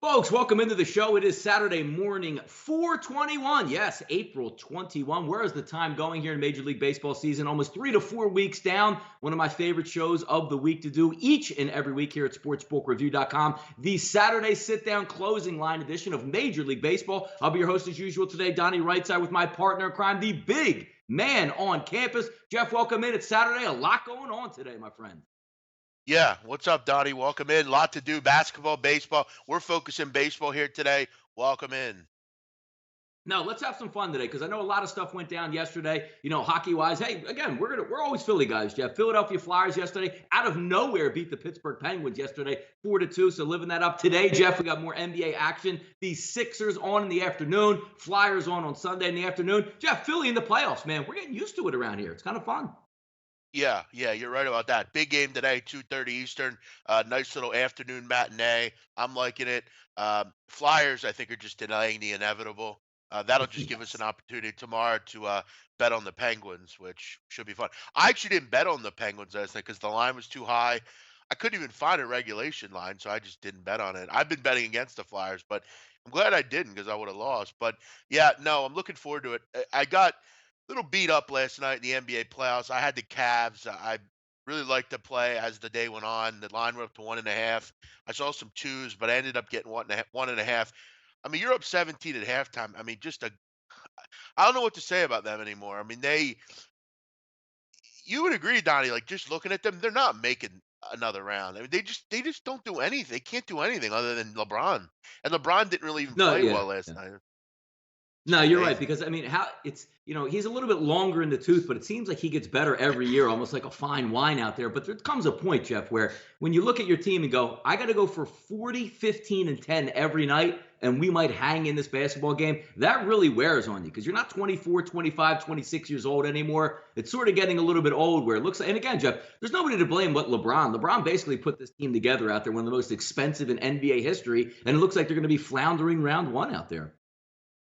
Folks, welcome into the show. It is Saturday morning, 421. Yes, April 21. Where is the time going here in Major League Baseball season? Almost 3 to 4 weeks down. One of my favorite shows of the week to do each and every week here at sportsbookreview.com. The Saturday sit-down closing line edition of Major League Baseball. I'll be your host as usual today, Donnie Rightside, with my partner in crime, the big man on campus. Jeff, welcome in. It's Saturday. A lot going on today, my friend. Yeah, what's up, Donnie? Welcome in. Lot to do. Basketball, baseball. We're focusing baseball here today. Welcome in. Now, let's have some fun today because I know a lot of stuff went down yesterday, hockey-wise. Hey, again, we're always Philly guys, Jeff. Philadelphia Flyers yesterday, out of nowhere, beat the Pittsburgh Penguins yesterday 4-2, so living that up. Today, Jeff, we got more NBA action. The Sixers on in the afternoon, Flyers on Sunday in the afternoon. Jeff, Philly in the playoffs, man. We're getting used to it around here. It's kind of fun. Yeah, you're right about that. Big game today, 2:30 Eastern. Nice little afternoon matinee. I'm liking it. Flyers, I think, are just denying the inevitable. That'll just give us Yes. an opportunity tomorrow to bet on the Penguins, which should be fun. I actually didn't bet on the Penguins last night because the line was too high. I couldn't even find a regulation line, so I just didn't bet on it. I've been betting against the Flyers, but I'm glad I didn't because I would have lost. But yeah, no, I'm looking forward to it. I got little beat up last night in the NBA playoffs. I had the Cavs. I really liked the play as the day went on. The line went up to 1.5. I saw some twos, but I ended up getting 1.5. I mean, you're up 17 at halftime. I mean, I don't know what to say about them anymore. I mean, you would agree, Donnie, like just looking at them, they're not making another round. I mean, they just don't do anything. They can't do anything other than LeBron. And LeBron didn't really even No, play yeah. well last Yeah. night. It's No, you're right amazing. because I mean, how it's he's a little bit longer in the tooth, but it seems like he gets better every year, almost like a fine wine out there. But there comes a point, Jeff, where when you look at your team and go, I got to go for 40, 15, and 10 every night, and we might hang in this basketball game. That really wears on you because you're not 24, 25, 26 years old anymore. It's sort of getting a little bit old where it looks like, and again, Jeff, there's nobody to blame but LeBron. LeBron basically put this team together out there, one of the most expensive in NBA history, and it looks like they're going to be floundering round one out there.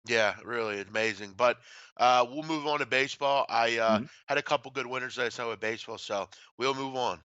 Yeah, really amazing. But we'll move on to baseball. I had a couple good winners last night with baseball, so we'll move on.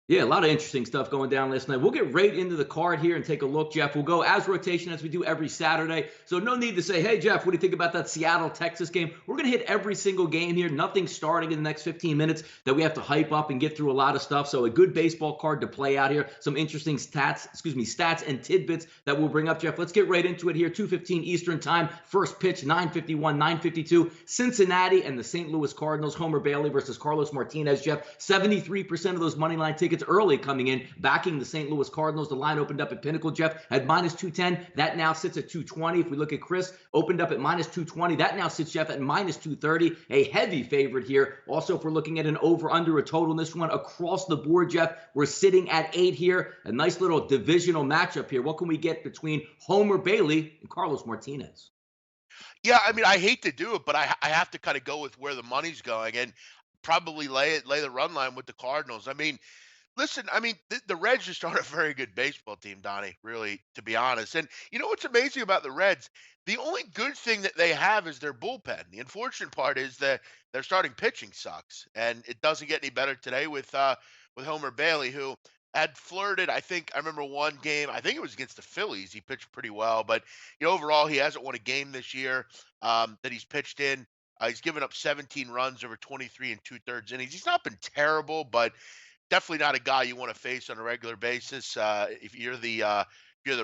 Yeah, a lot of interesting stuff going down last night. We'll get right into the card here and take a look, Jeff. We'll go as rotation as we do every Saturday. So no need to say, hey, Jeff, what do you think about that Seattle-Texas game? We're going to hit every single game here. Nothing starting in the next 15 minutes that we have to hype up and get through a lot of stuff. So a good baseball card to play out here. Some interesting stats and tidbits that we'll bring up, Jeff. Let's get right into it here. 2:15 Eastern time. First pitch, 9:51, 9:52. Cincinnati and the St. Louis Cardinals. Homer Bailey versus Carlos Martinez, Jeff. 73% of those money line tickets early coming in, backing the St. Louis Cardinals. The line opened up at Pinnacle, Jeff, at minus 210. That now sits at 220. If we look at Chris, opened up at minus 220. That now sits, Jeff, at minus 230. A heavy favorite here. Also, if we're looking at an over-under, a total in this one across the board, Jeff, we're sitting at 8 here. A nice little divisional matchup here. What can we get between Homer Bailey and Carlos Martinez? Yeah, I mean, I hate to do it, but I have to kind of go with where the money's going and probably lay the run line with the Cardinals. I mean, listen, I mean, the Reds just aren't a very good baseball team, Donnie, really, to be honest. And you know what's amazing about the Reds? The only good thing that they have is their bullpen. The unfortunate part is that their starting pitching sucks, and it doesn't get any better today with Homer Bailey, who had flirted. I think I remember one game. I think it was against the Phillies. He pitched pretty well, but overall, he hasn't won a game this year that he's pitched in. He's given up 17 runs over 23 and two-thirds innings. He's not been terrible, but definitely not a guy you want to face on a regular basis. If you're the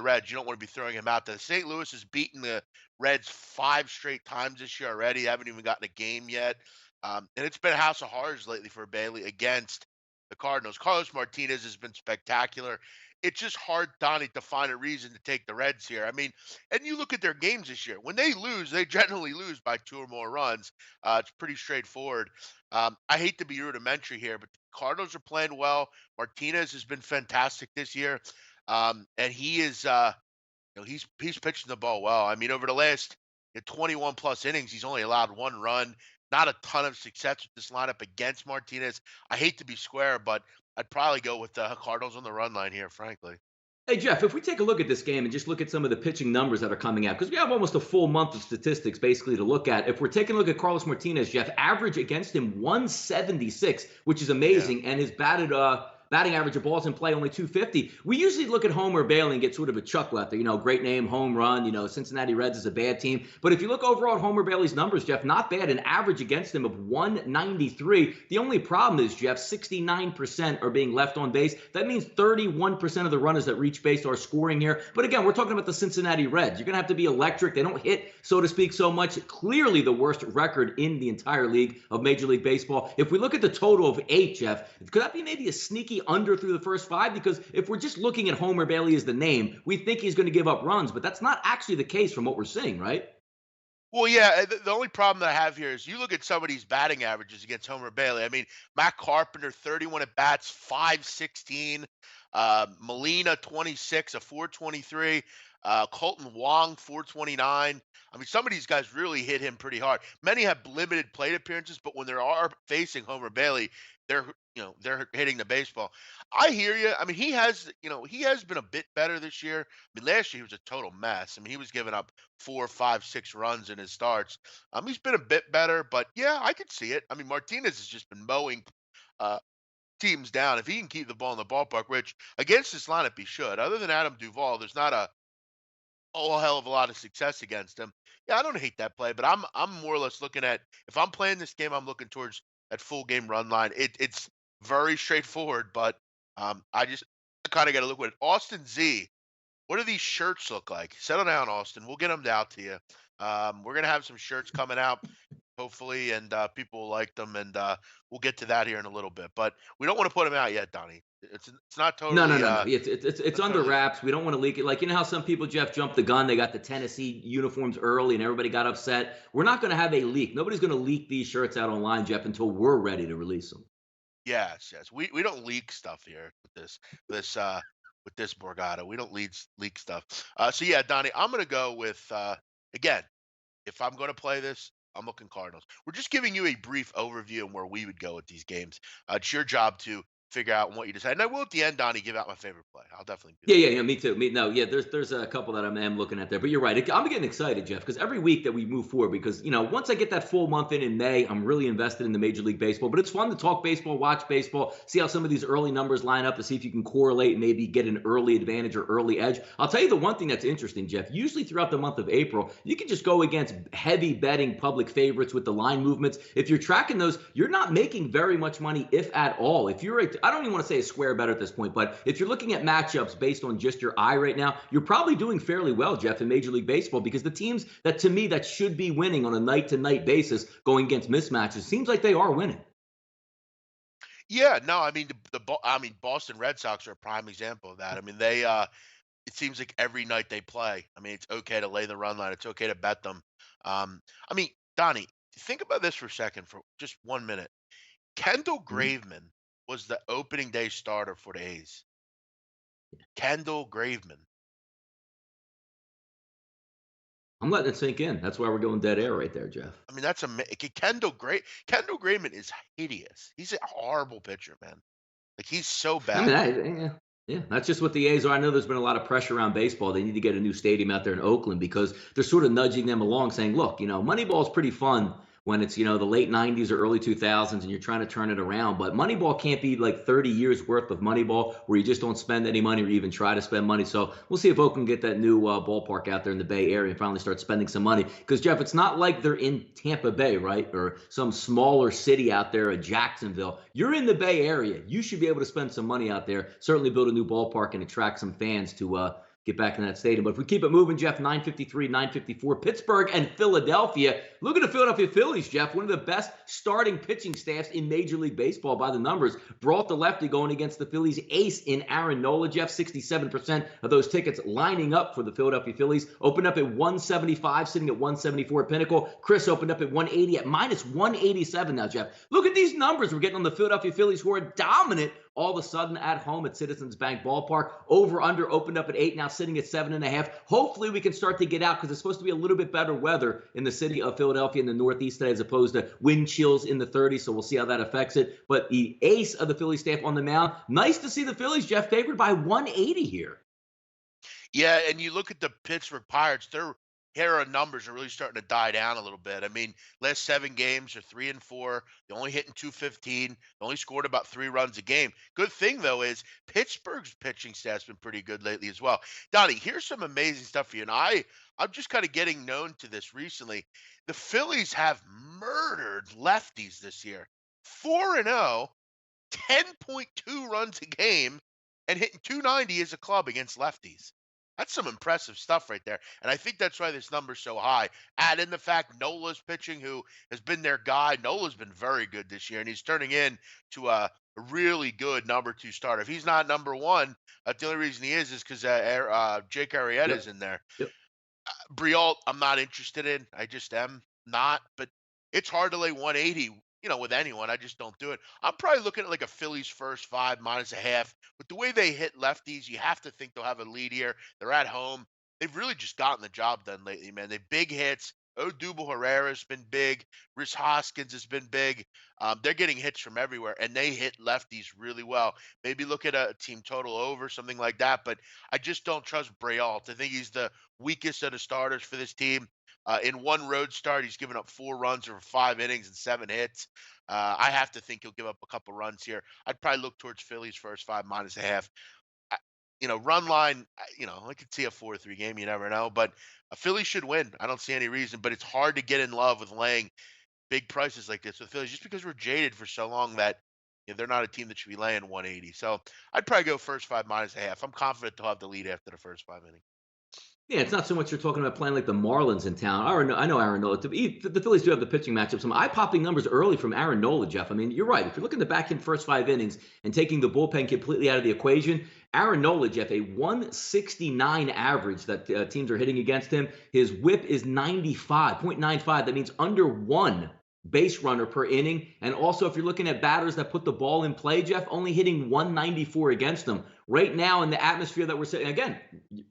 Reds, you don't want to be throwing him out there. St. Louis has beaten the Reds 5 straight times this year already. They haven't even gotten a game yet. And it's been a house of horrors lately for Bailey against the Cardinals. Carlos Martinez has been spectacular. It's just hard, Donnie, to find a reason to take the Reds here. I mean, and you look at their games this year. When they lose, they generally lose by two or more runs. It's pretty straightforward. I hate to be rudimentary here, but the Cardinals are playing well. Martinez has been fantastic this year, and he is, he's pitching the ball well. I mean, over the last 21 plus innings, he's only allowed one run. Not a ton of success with this lineup against Martinez. I hate to be square, but I'd probably go with the Cardinals on the run line here, frankly. Hey, Jeff, if we take a look at this game and just look at some of the pitching numbers that are coming out, because we have almost a full month of statistics basically to look at. If we're taking a look at Carlos Martinez, Jeff, average against him 176, which is Yeah. amazing, and his batted batting average of balls in play only 250. We usually look at Homer Bailey and get sort of a chuckle out there. Great name, home run. Cincinnati Reds is a bad team. But if you look overall at Homer Bailey's numbers, Jeff, not bad. An average against him of 193. The only problem is, Jeff, 69% are being left on base. That means 31% of the runners that reach base are scoring here. But again, we're talking about the Cincinnati Reds. You're going to have to be electric. They don't hit, so to speak, so much. Clearly the worst record in the entire league of Major League Baseball. If we look at the total of 8, Jeff, could that be maybe a sneaky under through the first 5? Because if we're just looking at Homer Bailey as the name, we think he's going to give up runs, but that's not actually the case from what we're seeing, right? Well, yeah, the only problem that I have here is you look at some of these batting averages against Homer Bailey. I mean, Matt Carpenter, 31 at bats, 516. Molina, 26, a 423. Colton Wong, 429. I mean, some of these guys really hit him pretty hard. Many have limited plate appearances, but when they are facing Homer Bailey, they're they're hitting the baseball. I hear you. I mean, he has been a bit better this year. I mean, last year he was a total mess. I mean, he was giving up 4, 5, 6 runs in his starts. He's been a bit better, but yeah, I could see it. I mean, Martinez has just been mowing uh, teams down. If he can keep the ball in the ballpark, which against this lineup he should. Other than Adam Duvall, there's not a whole hell of a lot of success against him. Yeah, I don't hate that play, but I'm more or less looking at, if I'm playing this game, I'm looking towards that full game run line. It's very straightforward, but I just kind of got to look at it. Austin Z, what do these shirts look like? Settle down, Austin. We'll get them out to you. We're gonna have some shirts coming out, hopefully, and people will like them, and we'll get to that here in a little bit. But we don't want to put them out yet, Donnie. It's not No, no, totally no, no. It's not under totally. wraps. We don't want to leak it. Like, how some people, Jeff, jumped the gun. They got the Tennessee uniforms early and everybody got upset. We're not going to have a leak. Nobody's going to leak these shirts out online, Jeff, until we're ready to release them. Yes, yes. We don't leak stuff here with this Borgata. We don't leak stuff. So yeah, Donnie, I'm gonna go with again, if I'm gonna play this, I'm looking Cardinals. We're just giving you a brief overview on where we would go with these games. It's your job to figure out what you decide. And I will at the end, Donnie, give out my favorite play. I'll definitely do Yeah, that. yeah, yeah. Me too. No, yeah. There's a couple that I'm looking at there, but you're right. I'm getting excited, Jeff, because every week that we move forward, because once I get that full month in May, I'm really invested in the Major League Baseball. But it's fun to talk baseball, watch baseball, see how some of these early numbers line up, to see if you can correlate and maybe get an early advantage or early edge. I'll tell you the one thing that's interesting, Jeff. Usually throughout the month of April, you can just go against heavy betting public favorites with the line movements. If you're tracking those, you're not making very much money, if at all. If you're, I don't even want to say a square bet at this point, but if you're looking at matchups based on just your eye right now, you're probably doing fairly well, Jeff, in Major League Baseball, because the teams that, to me, that should be winning on a night-to-night basis going against mismatches, seems like they are winning. Yeah, no, I mean I mean Boston Red Sox are a prime example of that. I mean they it seems like every night they play. I mean, it's okay to lay the run line. It's okay to bet them. I mean, Donnie, think about this for a second, for just 1 minute. Kendall Mhm. Graveman was the opening day starter for the A's. Kendall Graveman. I'm letting it sink in. That's why we're going dead air right there, Jeff. I mean, that's Kendall Graveman is hideous. He's a horrible pitcher, man. Like he's so I mean, bad. yeah, yeah, that's just what the A's are. I know there's been a lot of pressure around baseball. They need to get a new stadium out there in Oakland because they're sort of nudging them along, saying, "Look, Moneyball is pretty fun when it's the late '90s or early 2000s, and you're trying to turn it around. But Moneyball can't be like 30 years worth of Moneyball where you just don't spend any money or even try to spend money." So we'll see if Oakland get that new ballpark out there in the Bay Area and finally start spending some money. Because Jeff, it's not like they're in Tampa Bay, right, or some smaller city out there, Jacksonville. You're in the Bay Area. You should be able to spend some money out there. Certainly build a new ballpark and attract some fans to get back in that stadium. But if we keep it moving, Jeff, 9:53, 9:54, Pittsburgh and Philadelphia. Look at the Philadelphia Phillies, Jeff. One of the best starting pitching staffs in Major League Baseball by the numbers. Brought the lefty going against the Phillies ace in Aaron Nola, Jeff. 67% of those tickets lining up for the Philadelphia Phillies. Opened up at 175, sitting at 174 at Pinnacle. Chris opened up at 180 at minus 187 now, Jeff. Look at these numbers we're getting on the Philadelphia Phillies, who are dominant all of a sudden at home at Citizens Bank Ballpark. Over under opened up at 8, now sitting at 7.5. Hopefully we can start to get out because it's supposed to be a little bit better weather in the city of Philadelphia in the Northeast today as opposed to wind chills in the 30s. So we'll see how that affects it. But the ace of the Philly staff on the mound. Nice to see the Phillies, Jeff, favored by 180 here. Yeah, and you look at the Pittsburgh Pirates, they're era numbers are really starting to die down a little bit. I mean, last 7 games are 3-4. They only hitting 215. They only scored about 3 runs a game. Good thing though is Pittsburgh's pitching staff's been pretty good lately as well. Donnie, here's some amazing stuff for you. And I'm just kind of getting known to this recently. The Phillies have murdered lefties this year. 4-0, 10.2 runs a game, and hitting 290 as a club against lefties. That's some impressive stuff right there. And I think that's why this number's so high. Add in the fact Nola's pitching, who has been their guy. Nola's been very good this year, and he's turning in to a really good number 2 starter. If he's not number one, the only reason he is because Jake Arrieta's Yep. in there. Yep. Brialt, I'm not interested in. I just am not. But it's hard to lay 180, with anyone. I just don't do it. I'm probably looking at like a Phillies first 5 minus a half. But the way they hit lefties, you have to think they'll have a lead here. They're at home. They've really just gotten the job done lately, man. They big hits. Odubel Herrera's been big. Rhys Hoskins has been big. They're getting hits from everywhere, and they hit lefties really well. Maybe look at a team total over, something like that. But I just don't trust Brault. I think he's the weakest of the starters for this team. In one road start, he's given up 4 runs over 5 innings and 7 hits. I have to think he'll give up a couple runs here. I'd probably look towards Phillies first 5 minus a half. I- Run line. I could see a 4-3 game. You never know, but a Philly should win. I don't see any reason, but it's hard to get in love with laying big prices like this with Phillies just because we're jaded for so long that they're not a team that should be laying 180. So I'd probably go first 5 minus a half. I'm confident they'll have the lead after the first 5 innings. Yeah, it's not so much you're talking about playing like the Marlins in town. I know Aaron Nola. The Phillies do have the pitching matchup. Some eye-popping numbers early from Aaron Nola, Jeff. I mean, you're right. If you're looking to back in first 5 innings and taking the bullpen completely out of the equation, Aaron Nola, Jeff, a 169 average that teams are hitting against him. His WHIP is 95.95. That means under one base runner per inning. And also, if you're looking at batters that put the ball in play, Jeff, only hitting 194 against them. Right now, in the atmosphere that we're sitting, again,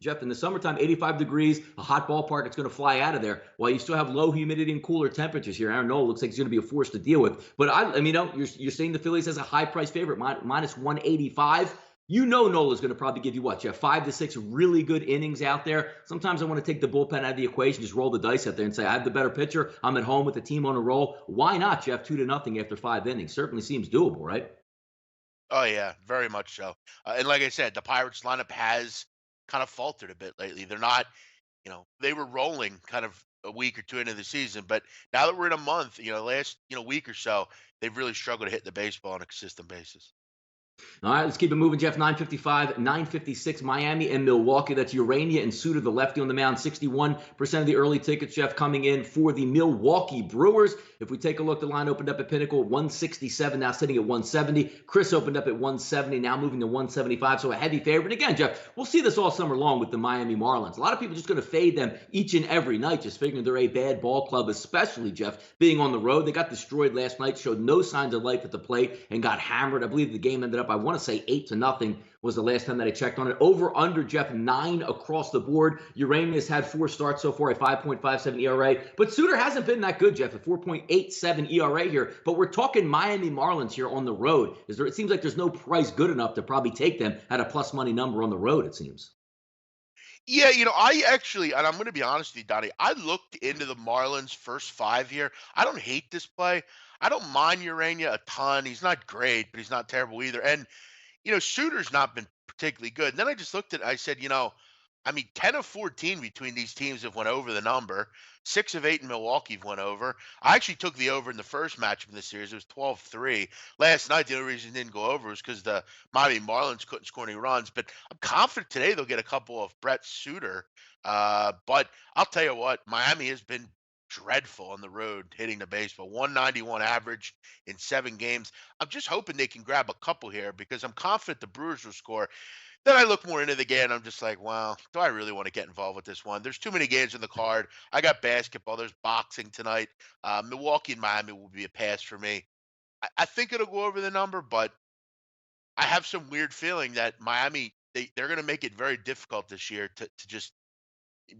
Jeff, in the summertime, 85 degrees, a hot ballpark, it's going to fly out of there. While you still have low humidity and cooler temperatures here, Aaron Nola looks like he's going to be a force to deal with. But I mean, you're saying the Phillies as a high price favorite, minus 185. Nola's going to probably give you what, Jeff, 5 to 6 really good innings out there. Sometimes I want to take the bullpen out of the equation, just roll the dice out there and say, I have the better pitcher. I'm at home with the team on a roll. Why not, Jeff? 2-0 after 5 innings. Certainly seems doable, right? Oh yeah, very much so. And like I said, the Pirates lineup has kind of faltered a bit lately. They're not, they were rolling kind of a week or two into the season, but now that we're in a month, last week or so, they've really struggled to hit the baseball on a consistent basis. All right, let's keep it moving, Jeff. 9:55, 9:56, Miami and Milwaukee. That's Urania and Suter, the lefty on the mound. 61% of the early tickets, Jeff, coming in for the Milwaukee Brewers. If we take a look, the line opened up at Pinnacle 167, now sitting at 170. Chris opened up at 170, now moving to 175, so a heavy favorite. Again, Jeff, we'll see this all summer long with the Miami Marlins. A lot of people just going to fade them each and every night, just figuring they're a bad ball club, especially, Jeff, being on the road. They got destroyed last night, showed no signs of life at the plate, and got hammered. I believe the game ended up, I want to say 8-0 was the last time that I checked on it. Over under, Jeff, 9 across the board. Urania's had 4 starts so far, a 5.57 ERA. But Suter hasn't been that good, Jeff, a 4.87 ERA here. But we're talking Miami Marlins here on the road. It seems like there's no price good enough to probably take them at a plus money number on the road, it seems. Yeah, I actually, and I'm going to be honest with you, Donnie, I looked into the Marlins' first 5 here. I don't hate this play. I don't mind Urania a ton. He's not great, but he's not terrible either. And Shooter's not been particularly good. And then I just looked at it. I said, 10 of 14 between these teams have went over the number. 6 of 8 in Milwaukee have went over. I actually took the over in the first matchup in the series. It was 12-3. Last night, the only reason it didn't go over was because the Miami Marlins couldn't score any runs. But I'm confident today they'll get a couple of Brett Suter. But I'll tell you what, Miami has been dreadful on the road hitting the baseball. 191 average in 7 games. I'm just hoping they can grab a couple here because I'm confident the Brewers will score. Then I look more into the game. I'm just like, wow, do I really want to get involved with this one? There's too many games in the card. I got basketball. There's boxing tonight. Milwaukee and Miami will be a pass for me. I think it'll go over the number, but I have some weird feeling that Miami, they're going to make it very difficult this year to just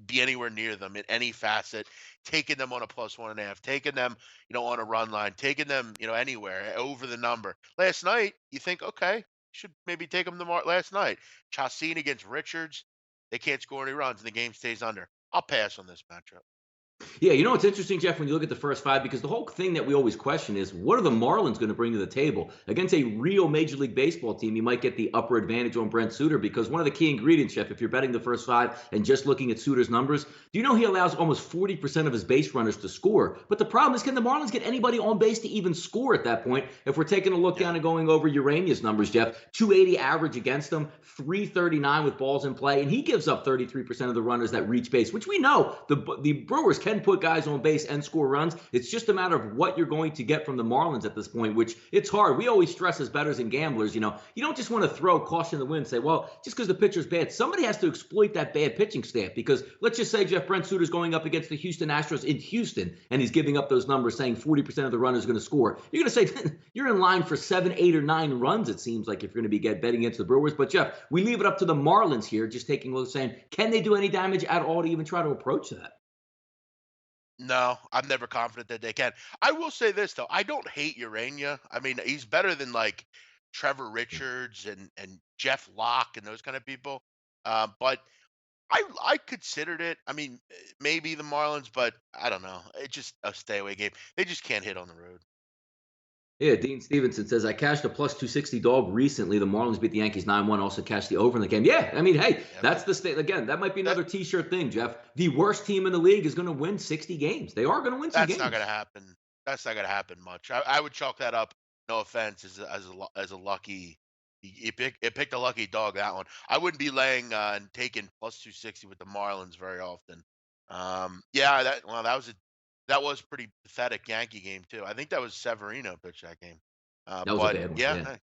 be anywhere near them in any facet, taking them on a +1.5, taking them, on a run line, taking them, anywhere over the number. Last night, you think, okay, should maybe take them last night. Chassin against Richards, they can't score any runs and the game stays under. I'll pass on this matchup. Yeah, you know what's interesting, Jeff, when you look at the first five, because the whole thing that we always question is what are the Marlins going to bring to the table? Against a real Major League Baseball team, you might get the upper advantage on Brent Suter because one of the key ingredients, Jeff, if you're betting the first five and just looking at Suter's numbers, do you know he allows almost 40% of his base runners to score? But the problem is, can the Marlins get anybody on base to even score at that point? If we're taking a look Yeah. down and going over Urania's numbers, Jeff, 280 average against them, 339 with balls in play, and he gives up 33% of the runners that reach base, which we know the Brewers can put guys on base and score runs. It's just a matter of what you're going to get from the Marlins at this point, which it's hard. We always stress as bettors and gamblers, you don't just want to throw caution to the wind and say, well, just because the pitcher's bad, somebody has to exploit that bad pitching staff. Because let's just say Jeff Brent Suter's going up against the Houston Astros in Houston, and he's giving up those numbers saying 40% of the runners are going to score. You're going to say you're in line for 7, 8, or 9 runs, it seems like, if you're going to be betting against the Brewers. But Jeff, we leave it up to the Marlins here, just taking a look, saying, can they do any damage at all to even try to approach that? No, I'm never confident that they can. I will say this though, I don't hate Urania. I mean, he's better than like Trevor Richards and Jeff Locke and those kind of people. But I considered it. I mean, maybe the Marlins, but I don't know. It's just a stay away game. They just can't hit on the road. Yeah, Dean Stevenson says, I cashed a plus 260 dog recently. The Marlins beat the Yankees 9-1. Also cashed the over in the game. Yeah, I mean, hey, Yeah, that's the state. Again, that might be that another T-shirt thing, Jeff. The worst team in the league is going to win 60 games. They are going to win some that's not games. gonna happen. That's not gonna happen much. I would chalk that up. No offense, as a lucky. It picked a lucky dog that one. I wouldn't be laying and taking plus 260 with the Marlins very often. Yeah, that was pretty pathetic Yankee game too. I think that was Severino pitched that game. That was a But bad one. yeah, Yeah.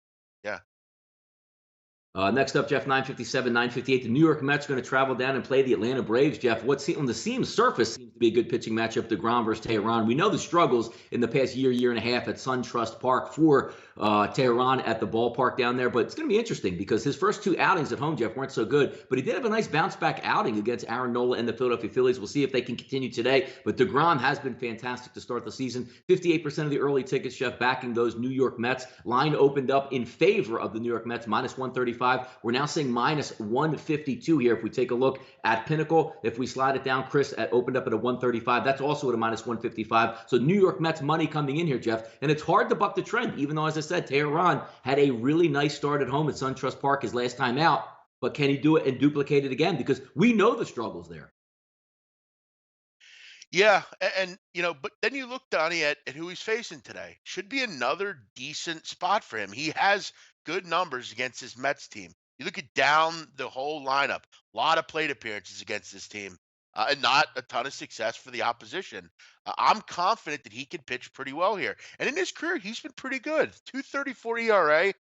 yeah. Next up, Jeff, 957, 958. The New York Mets are going to travel down and play the Atlanta Braves. Jeff, on the surface seems to be a good pitching matchup, DeGrom versus Tehran. We know the struggles in the past year and a half at SunTrust Park for Tehran at the ballpark down there. But it's going to be interesting because his first 2 outings at home, Jeff, weren't so good. But he did have a nice bounce-back outing against Aaron Nola and the Philadelphia Phillies. We'll see if they can continue today. But DeGrom has been fantastic to start the season. 58% of the early tickets, Jeff, backing those New York Mets. Line opened up in favor of the New York Mets, minus 135. We're now seeing minus 152 here. If we take a look at Pinnacle, if we slide it down, Chris opened up at a 135. That's also at a minus 155. So New York Mets money coming in here, Jeff. And it's hard to buck the trend, even though, as I said, Tehran had a really nice start at home at SunTrust Park his last time out. But can he do it and duplicate it again? Because we know the struggles there. Yeah, and but then you look, Donnie, at who he's facing today. Should be another decent spot for him. He has good numbers against his Mets team. You look at down the whole lineup, a lot of plate appearances against this team, and not a ton of success for the opposition. I'm confident that he can pitch pretty well here. And in his career, he's been pretty good. 2.34 ERA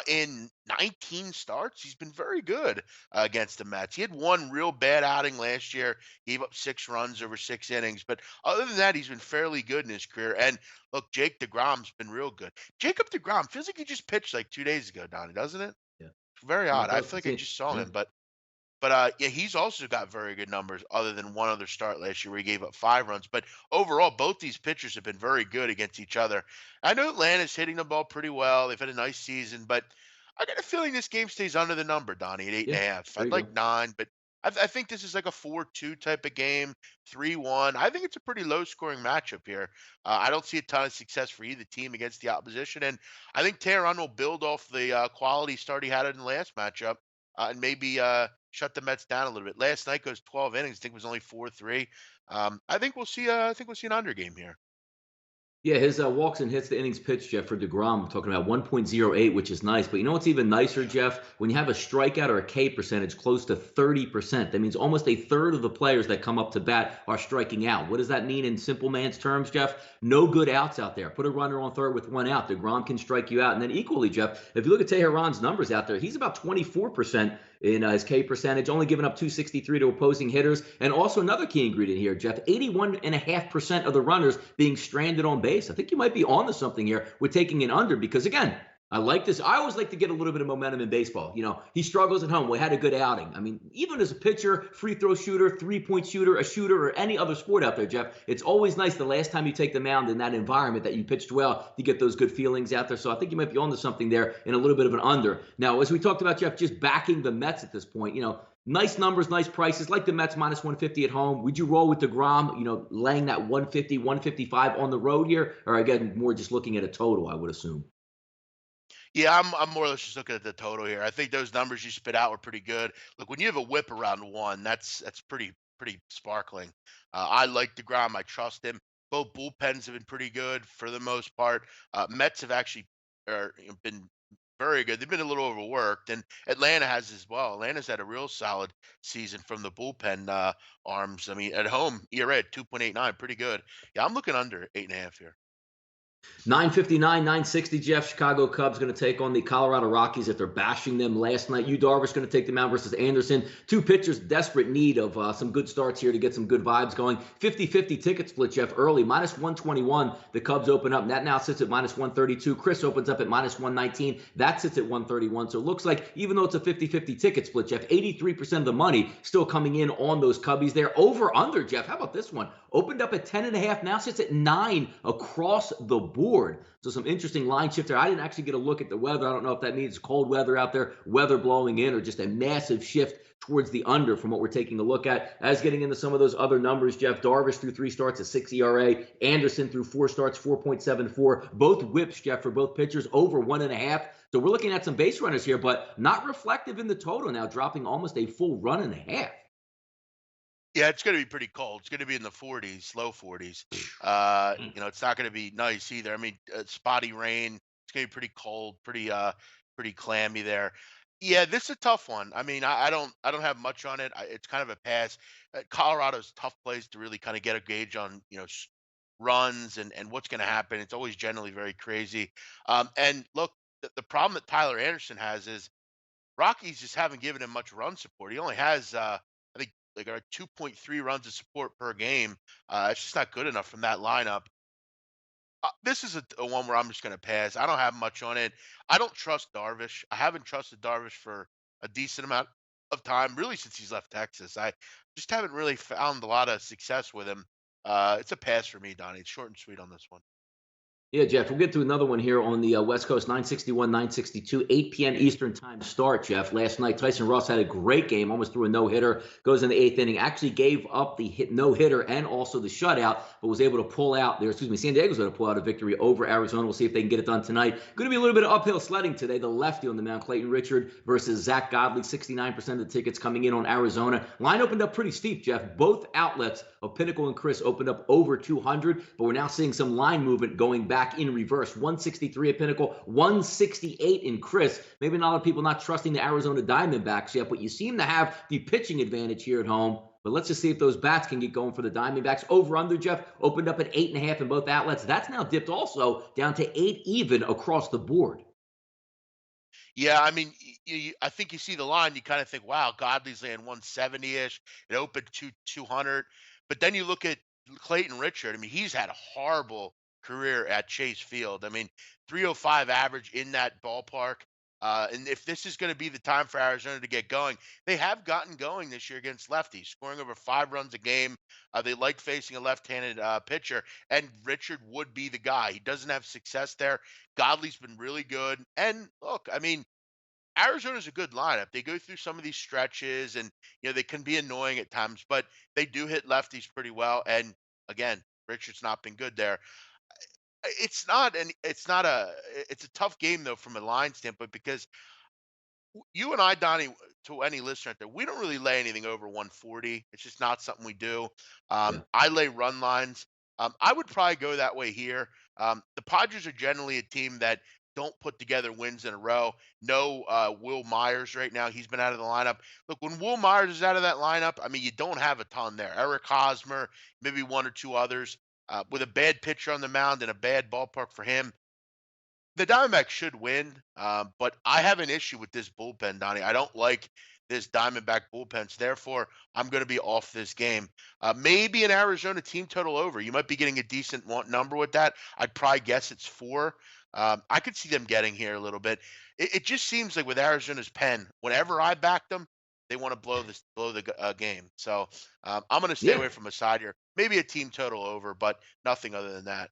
in 19 starts. He's been very good against the Mets. He had one real bad outing last year, gave up 6 runs over 6 innings. But other than that, he's been fairly good in his career. And look, Jake DeGrom's been real good. Jacob DeGrom feels like he just pitched like 2 days ago, Donnie, doesn't it? Yeah. Very No, odd. it I does. feel like I just saw Yeah. him, but yeah, he's also got very good numbers other than one other start last year where he gave up 5 runs. But overall, both these pitchers have been very good against each other. I know Atlanta's hitting the ball pretty well. They've had a nice season, but I got a feeling this game stays under the number, Donnie, at eight and Yeah. a half. There I'd you like go. 9, but I think this is like a 4-2 type of game, 3-1. I think it's a pretty low scoring matchup here. I don't see a ton of success for either team against the opposition. And I think Tehran will build off the quality start he had in the last matchup and maybe shut the Mets down a little bit. Last night goes 12 innings. I think it was only 4-3. I think we'll see. I think we'll see an under game here. Yeah, his walks and hits the innings pitched, Jeff, for DeGrom, we're talking about 1.08, which is nice. But you know what's even nicer, Jeff? When you have a strikeout or a K percentage close to 30%, that means almost a third of the players that come up to bat are striking out. What does that mean in simple man's terms, Jeff? No good outs out there. Put a runner on third with 1 out. DeGrom can strike you out. And then equally, Jeff, if you look at Tehran's numbers out there, he's about 24% in his K percentage, only giving up 263 to opposing hitters. And also another key ingredient here, Jeff, 81.5% of the runners being stranded on base. I think you might be onto something here with taking an under because, again, I like this. I always like to get a little bit of momentum in baseball. He struggles at home. We had a good outing. I mean, even as a pitcher, free throw shooter, 3-point shooter, a shooter, or any other sport out there, Jeff, it's always nice the last time you take the mound in that environment that you pitched well, you get those good feelings out there. So I think you might be onto something there in a little bit of an under. Now, as we talked about, Jeff, just backing the Mets at this point, Nice numbers, nice prices. Like the Mets minus 150 at home. Would you roll with DeGrom, laying that 150, 155 on the road here? Or again, more just looking at a total, I would assume. Yeah, I'm more or less just looking at the total here. I think those numbers you spit out were pretty good. Look, when you have a whip around one, that's pretty sparkling. I like DeGrom. I trust him. Both bullpens have been pretty good for the most part. Mets have actually been very good. They've been a little overworked, and Atlanta has as well. Atlanta's had a real solid season from the bullpen arms. I mean, at home, ERA at 2.89, pretty good. Yeah, I'm looking under 8.5 here. 959, 960, Jeff. Chicago Cubs going to take on the Colorado Rockies after bashing them last night. Yu Darvish going to take them out versus Anderson. Two pitchers desperate need of some good starts here to get some good vibes going. 50-50 ticket split, Jeff, early. Minus 121, the Cubs open up. That now sits at minus 132. Chris opens up at minus 119. That sits at 131. So it looks like even though it's a 50-50 ticket split, Jeff, 83% of the money still coming in on those Cubbies there. Over under, Jeff. How about this one? Opened up at 10.5. Now sits at 9 across the board. So some interesting line shift there. I didn't actually get a look at the weather. I don't know if that means cold weather out there, weather blowing in, or just a massive shift towards the under from what we're taking a look at. As getting into some of those other numbers, Jeff, Darvish through 3 starts, a 6 ERA. Anderson through 4 starts, 4.74. Both whips, Jeff, for both pitchers over 1.5. So we're looking at some base runners here, but not reflective in the total now, dropping almost a full run and a half. Yeah, it's going to be pretty cold. It's going to be in the 40s, low 40s. It's not going to be nice either. I mean, spotty rain. It's going to be pretty cold, pretty clammy there. Yeah, this is a tough one. I mean, I don't have much on it. It's kind of a pass. Colorado's a tough place to really kind of get a gauge on, runs and what's going to happen. It's always generally very crazy. And look, the problem that Tyler Anderson has is Rockies just haven't given him much run support. He only has, I think, like 2.3 runs of support per game. It's just not good enough from that lineup. This is a one where I'm just going to pass. I don't have much on it. I don't trust Darvish. I haven't trusted Darvish for a decent amount of time, really, since he's left Texas. I just haven't really found a lot of success with him. It's a pass for me, Donnie. It's short and sweet on this one. Yeah, Jeff, we'll get to another one here on the West Coast, 961, 962, 8 p.m. Eastern time start, Jeff. Last night, Tyson Ross had a great game, almost threw a no-hitter, goes in the 8th inning, actually gave up the no-hitter and also the shutout, but was able to pull out there. Excuse me, San Diego's going to pull out a victory over Arizona. We'll see if they can get it done tonight. Going to be a little bit of uphill sledding today. The lefty on the mound, Clayton Richard versus Zach Godley, 69% of the tickets coming in on Arizona. Line opened up pretty steep, Jeff. Both outlets of Pinnacle and Chris opened up over 200, but we're now seeing some line movement going back in reverse. 163 at Pinnacle, 168 in Chris. Maybe not a lot of people not trusting the Arizona Diamondbacks yet, but you seem to have the pitching advantage here at home. But let's just see if those bats can get going for the Diamondbacks. Over under, Jeff, opened up at 8.5 in both outlets. That's now dipped also down to 8 even across the board. Yeah, I mean, I think you see the line, you kind of think, wow, Godley's laying 170-ish. It opened 200. But then you look at Clayton Richard. I mean, he's had a horrible career at Chase Field. I mean, 305 average in that ballpark. And if this is going to be the time for Arizona to get going, they have gotten going this year against lefties, scoring over 5 runs a game. They like facing a left-handed pitcher, and Richard would be the guy. He doesn't have success there. Godley's been really good. And look, I mean, Arizona's a good lineup. They go through some of these stretches and they can be annoying at times, but they do hit lefties pretty well. And again, Richard's not been good there. It's a tough game though from a line standpoint because you and I, Donnie, to any listener out there, we don't really lay anything over 140. It's just not something we do. Yeah. I lay run lines. I would probably go that way here. The Padres are generally a team that don't put together wins in a row. No Will Myers right now. He's been out of the lineup. Look, when Will Myers is out of that lineup, I mean, you don't have a ton there. Eric Hosmer, maybe one or two others. With a bad pitcher on the mound and a bad ballpark for him, the Diamondbacks should win, but I have an issue with this bullpen, Donnie. I don't like this Diamondback bullpen. So therefore, I'm going to be off this game. Maybe an Arizona team total over. You might be getting a decent number with that. I'd probably guess it's 4. I could see them getting here a little bit. It just seems like with Arizona's pen, whenever I back them, they want to blow the game. So I'm going to stay Yeah. away from a side here. Maybe a team total over, but nothing other than that.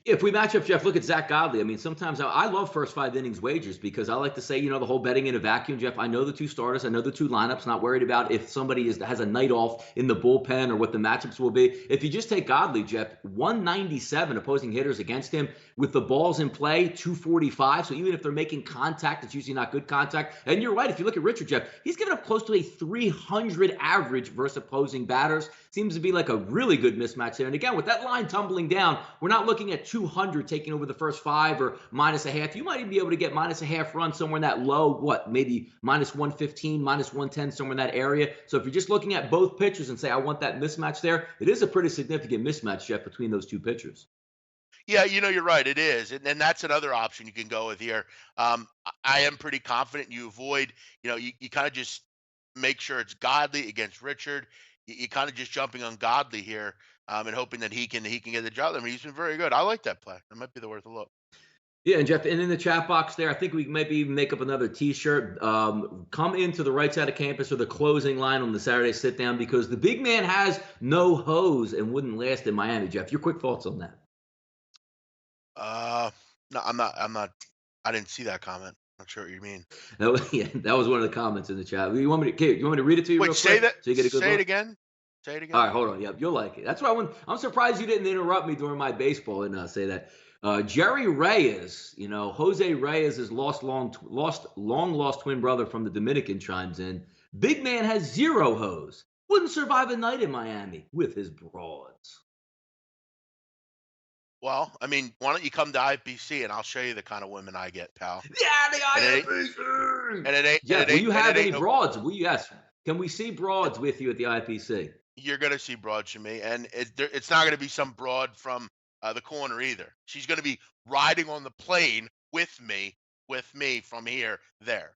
If we match up, Jeff, look at Zach Godley. I mean, sometimes I love first 5 innings wagers because I like to say, the whole betting in a vacuum, Jeff. I know the two starters, I know the two lineups, not worried about if somebody has a night off in the bullpen or what the matchups will be. If you just take Godley, Jeff, 197 opposing hitters against him with the balls in play, 245. So even if they're making contact, it's usually not good contact. And you're right. If you look at Richard, Jeff, he's given up close to a 300 average versus opposing batters. Seems to be like a really good mismatch there. And again, with that line tumbling down, we're not looking at 200 taking over the first five or minus a half. You might even be able to get minus a half run somewhere in that low, maybe minus 115, minus 110, somewhere in that area. So if you're just looking at both pitchers and say, I want that mismatch there, it is a pretty significant mismatch, Jeff, between those two pitchers. Yeah, you're right. It is, and that's another option you can go with here. I am pretty confident you avoid. You kind of just make sure it's Godly against Richard. You kind of just jumping on Godly here, and hoping that he can get the job. I mean, he's been very good. I like that play. That might be the worth a look. Yeah, and Jeff, and in the chat box there, I think we maybe even make up another T-shirt. Come into the right side of campus or the closing line on the Saturday sit down because the big man has no hose and wouldn't last in Miami. Jeff, your quick thoughts on that? Uh, no, I'm not. I'm not. I didn't see that comment. Not sure what you mean. Yeah, that was one of the comments in the chat. You want me to read it to you Wait, real say quick that. so you get a good Say it look? again. Say it All again. right, hold on. Yep, you'll like it. That's why I'm surprised you didn't interrupt me during my baseball and say that. Jerry Reyes, Jose Reyes' long lost twin brother from the Dominican chimes in. Big man has zero hose. Wouldn't survive a night in Miami with his broads. Well, I mean, why don't you come to IPC and I'll show you the kind of women I get, pal. Yeah, the And it ain't. IPC. And it ain't. And Jeff, it will ain't. you And have it any ain't no. broads? Yes. Can we see broads with you at the IPC? You're gonna see broad to me, and it's not gonna be some broad from the corner either. She's gonna be riding on the plane with me from here there,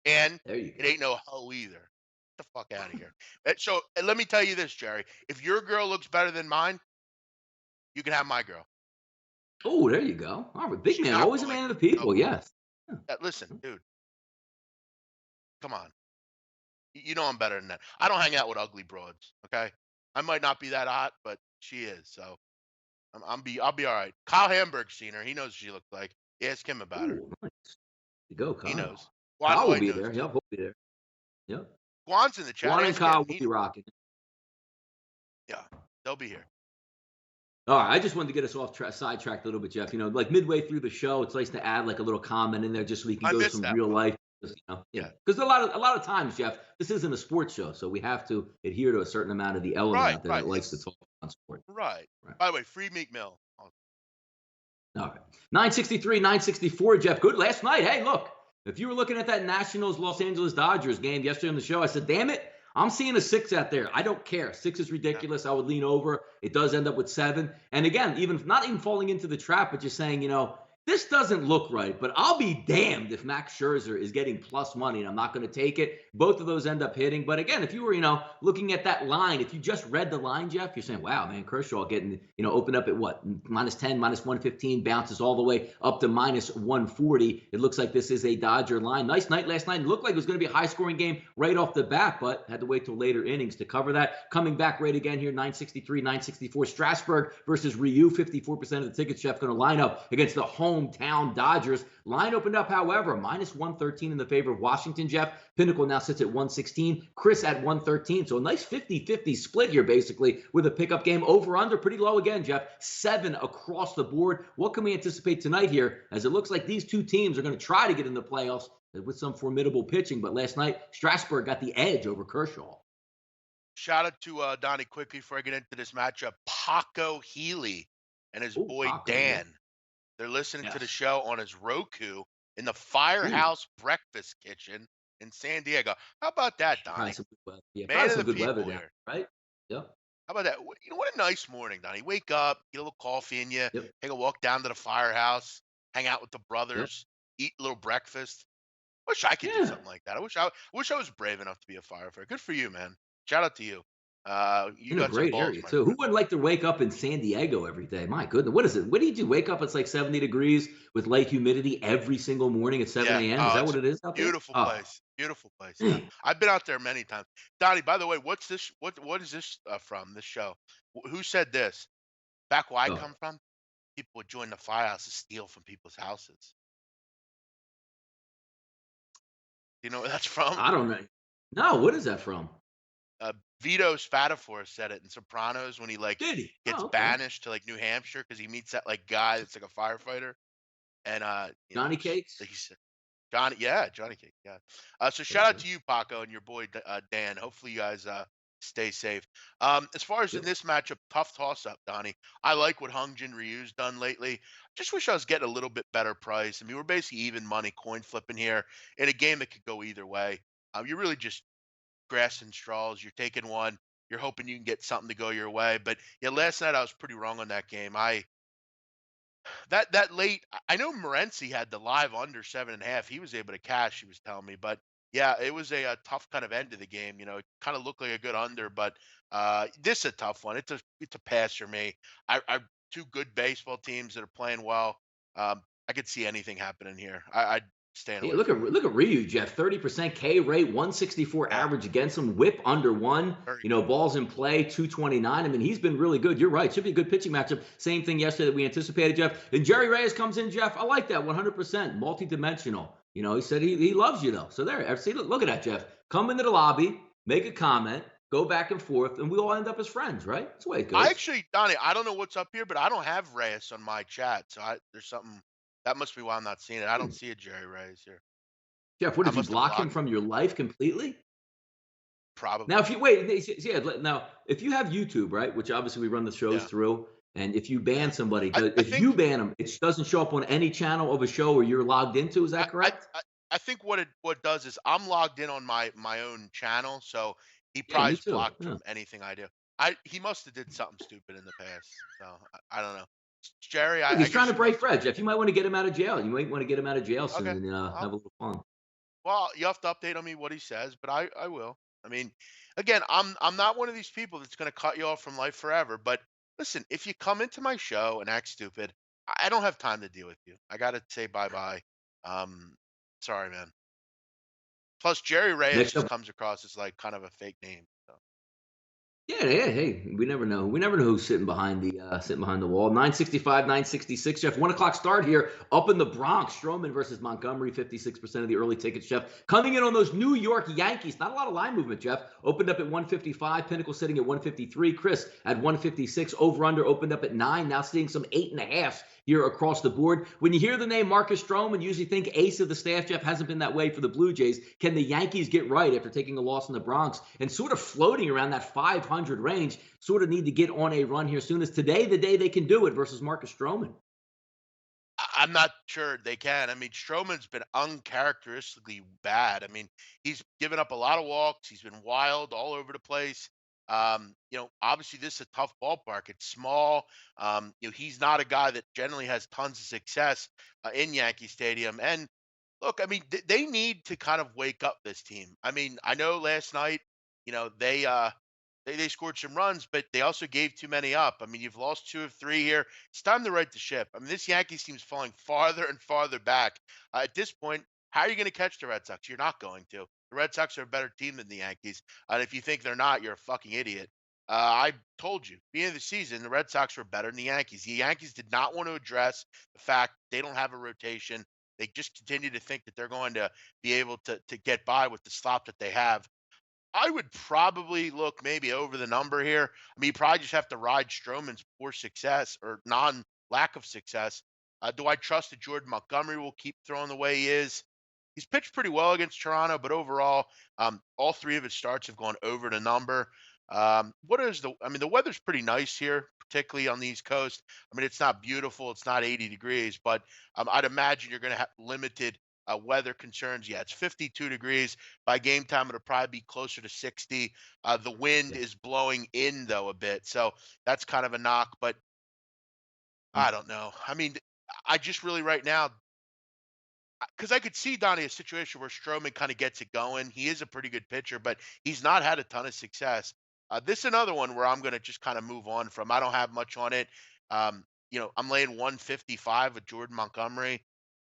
and There you it go. ain't no hoe either. Get the fuck out of here. And let me tell you this, Jerry. If your girl looks better than mine, you can have my girl. Oh, there you go. All right, big She's man, not always a willing. man of the So people. Yes. listen, dude, come on. You know I'm better than that. I don't hang out with ugly broads. Okay, I might not be that hot, but she is. So I'll be all right. Kyle Hamburg's seen her. He knows what she looked like. Ask him about her. Oh, nice. You go, He knows. Kyle. Juan Kyle will White be knows there. too. Yep, he'll be there. Yep. Juan's in the chat. Juan and Ask him. Kyle will be rocking. Yeah, they'll be here. All right, I just wanted to get us off sidetracked a little bit, Jeff. Like midway through the show, it's nice to add like a little comment in there just so we can I go to missed some that real one. life. Yeah. Because a lot of times, Jeff, this isn't a sports show, so we have to adhere to a certain amount of the element Right, out there right. that likes to It's talk on sport. right. Right. By the way, free Meat Mill. Oh, All right. 963, 964, Jeff. Good last night. Hey, look, if you were looking at that Nationals Los Angeles Dodgers game yesterday on the show, I said, damn it, I'm seeing a six out there. I don't care. Six is yeah. ridiculous. I would lean over. It does end up with seven. And again, even not even falling into the trap, but just saying, this doesn't look right, but I'll be damned if Max Scherzer is getting plus money and I'm not going to take it. Both of those end up hitting. But again, if you were, looking at that line, if you just read the line, Jeff, you're saying, wow, man, Kershaw getting, open up at what? Minus 10, minus 115, bounces all the way up to minus 140. It looks like this is a Dodger line. Nice night last night. It looked like it was going to be a high scoring game right off the bat, but had to wait till later innings to cover that. Coming back right again here, 963, 964. Strasburg versus Ryu, 54% of the tickets, Jeff, going to line up against the hometown Dodgers. Line opened up, however, minus 113 in the favor of Washington, Jeff. Pinnacle now sits at 116. Chris at 113. So a nice 50-50 split here, basically, with a pickup game. Over under pretty low again, Jeff. 7 across the board. What can we anticipate tonight here? As it looks like these two teams are going to try to get in the playoffs with some formidable pitching. But last night, Strasburg got the edge over Kershaw. Shout out to Donnie quickly before I get into this matchup. Paco Healy and his Oh, boy Paco, yeah. Dan. They're listening to the Yes. show on his Roku in the Ooh, Firehouse Breakfast Kitchen in San Diego. How about that, probably Donnie? some good weather. Yeah, Man probably of some the good weather people down, here. right? Yep. How about that? What a nice morning, Donnie. Wake up, get a little coffee in you, Yep. take a walk down to the firehouse, hang out with the Yep. brothers, eat a little breakfast. Wish I could do Yeah. something like that. I wish I was brave enough to be a firefighter. Good for you, man. Shout out to you. You In a got some great balls, area my too. Who friend. would like to wake up in San Diego every day? My goodness, what is it? What do you do? Wake up, it's like 70 degrees with light humidity every single morning at 7 Yeah. a.m. Is Oh, that it's what a it is out there? beautiful Oh, place. Beautiful place. Yeah. man. I've been out there many times. Donnie, by the way, what's this? What is this from? This show? Who said this? Back where I Oh, come from? people would join the firehouse to steal from people's houses. Do you know where that's from? I don't know. No, what is that from? Vito Spatafora said it in Sopranos when he like Did he? gets Oh, okay. banished to like New Hampshire because he meets that like guy that's like a firefighter, and Johnny Cakes? he's Johnny, yeah, Johnny Cake, yeah. So There shout you out go. to you, Paco, and your boy Dan. Hopefully you guys stay safe. As far as in Yep. this matchup, tough toss up, Donnie. I like what Hung Jin Ryu's done lately. Just wish I was getting a little bit better price. I mean, we're basically even money coin flipping here in a game that could go either way. You're really just grasping straws. You're taking one. You're hoping you can get something to go your way. But yeah, last night I was pretty wrong on that game. That late, I know Morency had the live under 7.5. He was able to cash, he was telling me, but yeah, it was a tough kind of end to the game. It kind of looked like a good under, but this is a tough one. It's a pass for me. I two good baseball teams that are playing well. I could see anything happening here. I'd staying Hey, away from it. look at Ryu, Jeff. 30% K rate, 164 Yeah, average against him, whip under one. very You know, balls in play, 229. I mean, he's been really good. You're right. Should be a good pitching matchup. Same thing yesterday that we anticipated, Jeff. And Jerry Reyes comes in, Jeff. I like that 100%. Multi-dimensional. You know, he said he loves you though. So there, see, look at that, Jeff. Come into the lobby, make a comment, go back and forth, and we all end up as friends, right? That's the way it I goes. actually, Donnie, I don't know what's up here, but I don't have Reyes on my chat, so there's something that must be why I'm not seeing it. I don't Hmm. see a Jerry Reyes here. Jeff, what I did you must have block him blocked him. from your life completely? Now, if Probably. you wait, yeah, now if you have YouTube, right, which obviously we run the shows Yeah. through, and if you Yeah. ban somebody, I if think you ban them, it doesn't show up on any channel of a show where you're logged into. Is I that I correct? I I think what does is I'm logged in on my own channel, so he Yeah, me probably is too. blocked Yeah. from anything I do. He must have did something stupid in the past, so I don't know. Jerry, Look, I he's trying guess to you break must have bread, Jeff. You might want to get him out of jail. You might want to get him out of jail soon okay. and I'll have a little fun. Well, you have to update on me what he says, but I will. I mean, again, I'm not one of these people that's going to cut you off from life forever. But listen, if you come into my show and act stupid, I don't have time to deal with you. I got to say bye bye. Um, sorry, man. Plus, Jerry Reyes Next just up. comes across as like kind of a fake name. So. Yeah, yeah. Hey, we never know. We never know who's sitting behind the wall. 965, 966. Jeff, 1 o'clock start here up in the Bronx. Stroman versus Montgomery. 56% of the early tickets, Jeff. Coming in on those New York Yankees. Not a lot of line movement, Jeff. Opened up at 155. Pinnacle sitting at 153. Chris at 156. Over under opened up at 9. Now seeing some 8.5 here across the board. When you hear the name Marcus Stroman, you usually think ace of the staff. Jeff, hasn't been that way for the Blue Jays. Can the Yankees get right after taking a loss in the Bronx and sort of floating around that 500 range? Sort of need to get on a run here soon. Is today the day they can do it versus Marcus Stroman? I'm not sure they can. I mean, Stroman's been uncharacteristically bad. I mean, he's given up a lot of walks. He's been wild all over the place. Obviously this is a tough ballpark. It's small. He's not a guy that generally has tons of success in Yankee Stadium. And look, I mean, they need to kind of wake up this team. I mean, I know last night, they scored some runs, but they also gave too many up. I mean, you've lost 2 of 3 here. It's time to right the ship. I mean, this Yankees team's falling farther and farther back. At this point, how are you going to catch the Red Sox? You're not going to. The Red Sox are a better team than the Yankees. And if you think they're not, you're a fucking idiot. I told you, beginning of the season, the Red Sox were better than the Yankees. The Yankees did not want to address the fact they don't have a rotation. They just continue to think that they're going to be able to get by with the slop that they have. I would probably look maybe over the number here. I mean, you probably just have to ride Stroman's poor success or non lack of success. Do I trust that Jordan Montgomery will keep throwing the way he is? He's pitched pretty well against Toronto, but overall, all 3 of his starts have gone over the number. I mean, the weather's pretty nice here, particularly on the East Coast. I mean, it's not beautiful, it's not 80 degrees, but I'd imagine you're going to have limited weather concerns. Yeah, it's 52 degrees. By game time, it'll probably be closer to 60. The wind Yeah. is blowing in, though, a bit. So that's kind of a knock, but Mm. I don't know. I mean, I just really right now, because I could see Donnie a situation where Stroman kind of gets it going. He is a pretty good pitcher, but he's not had a ton of success. This is another one where I'm going to just kind of move on from. I don't have much on it. I'm laying 155 with Jordan Montgomery.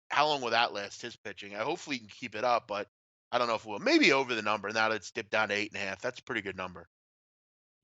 How long will that last, his pitching? Hopefully he can keep it up, but I don't know if it will. Maybe over the number now that it's dipped down to 8.5. That's a pretty good number.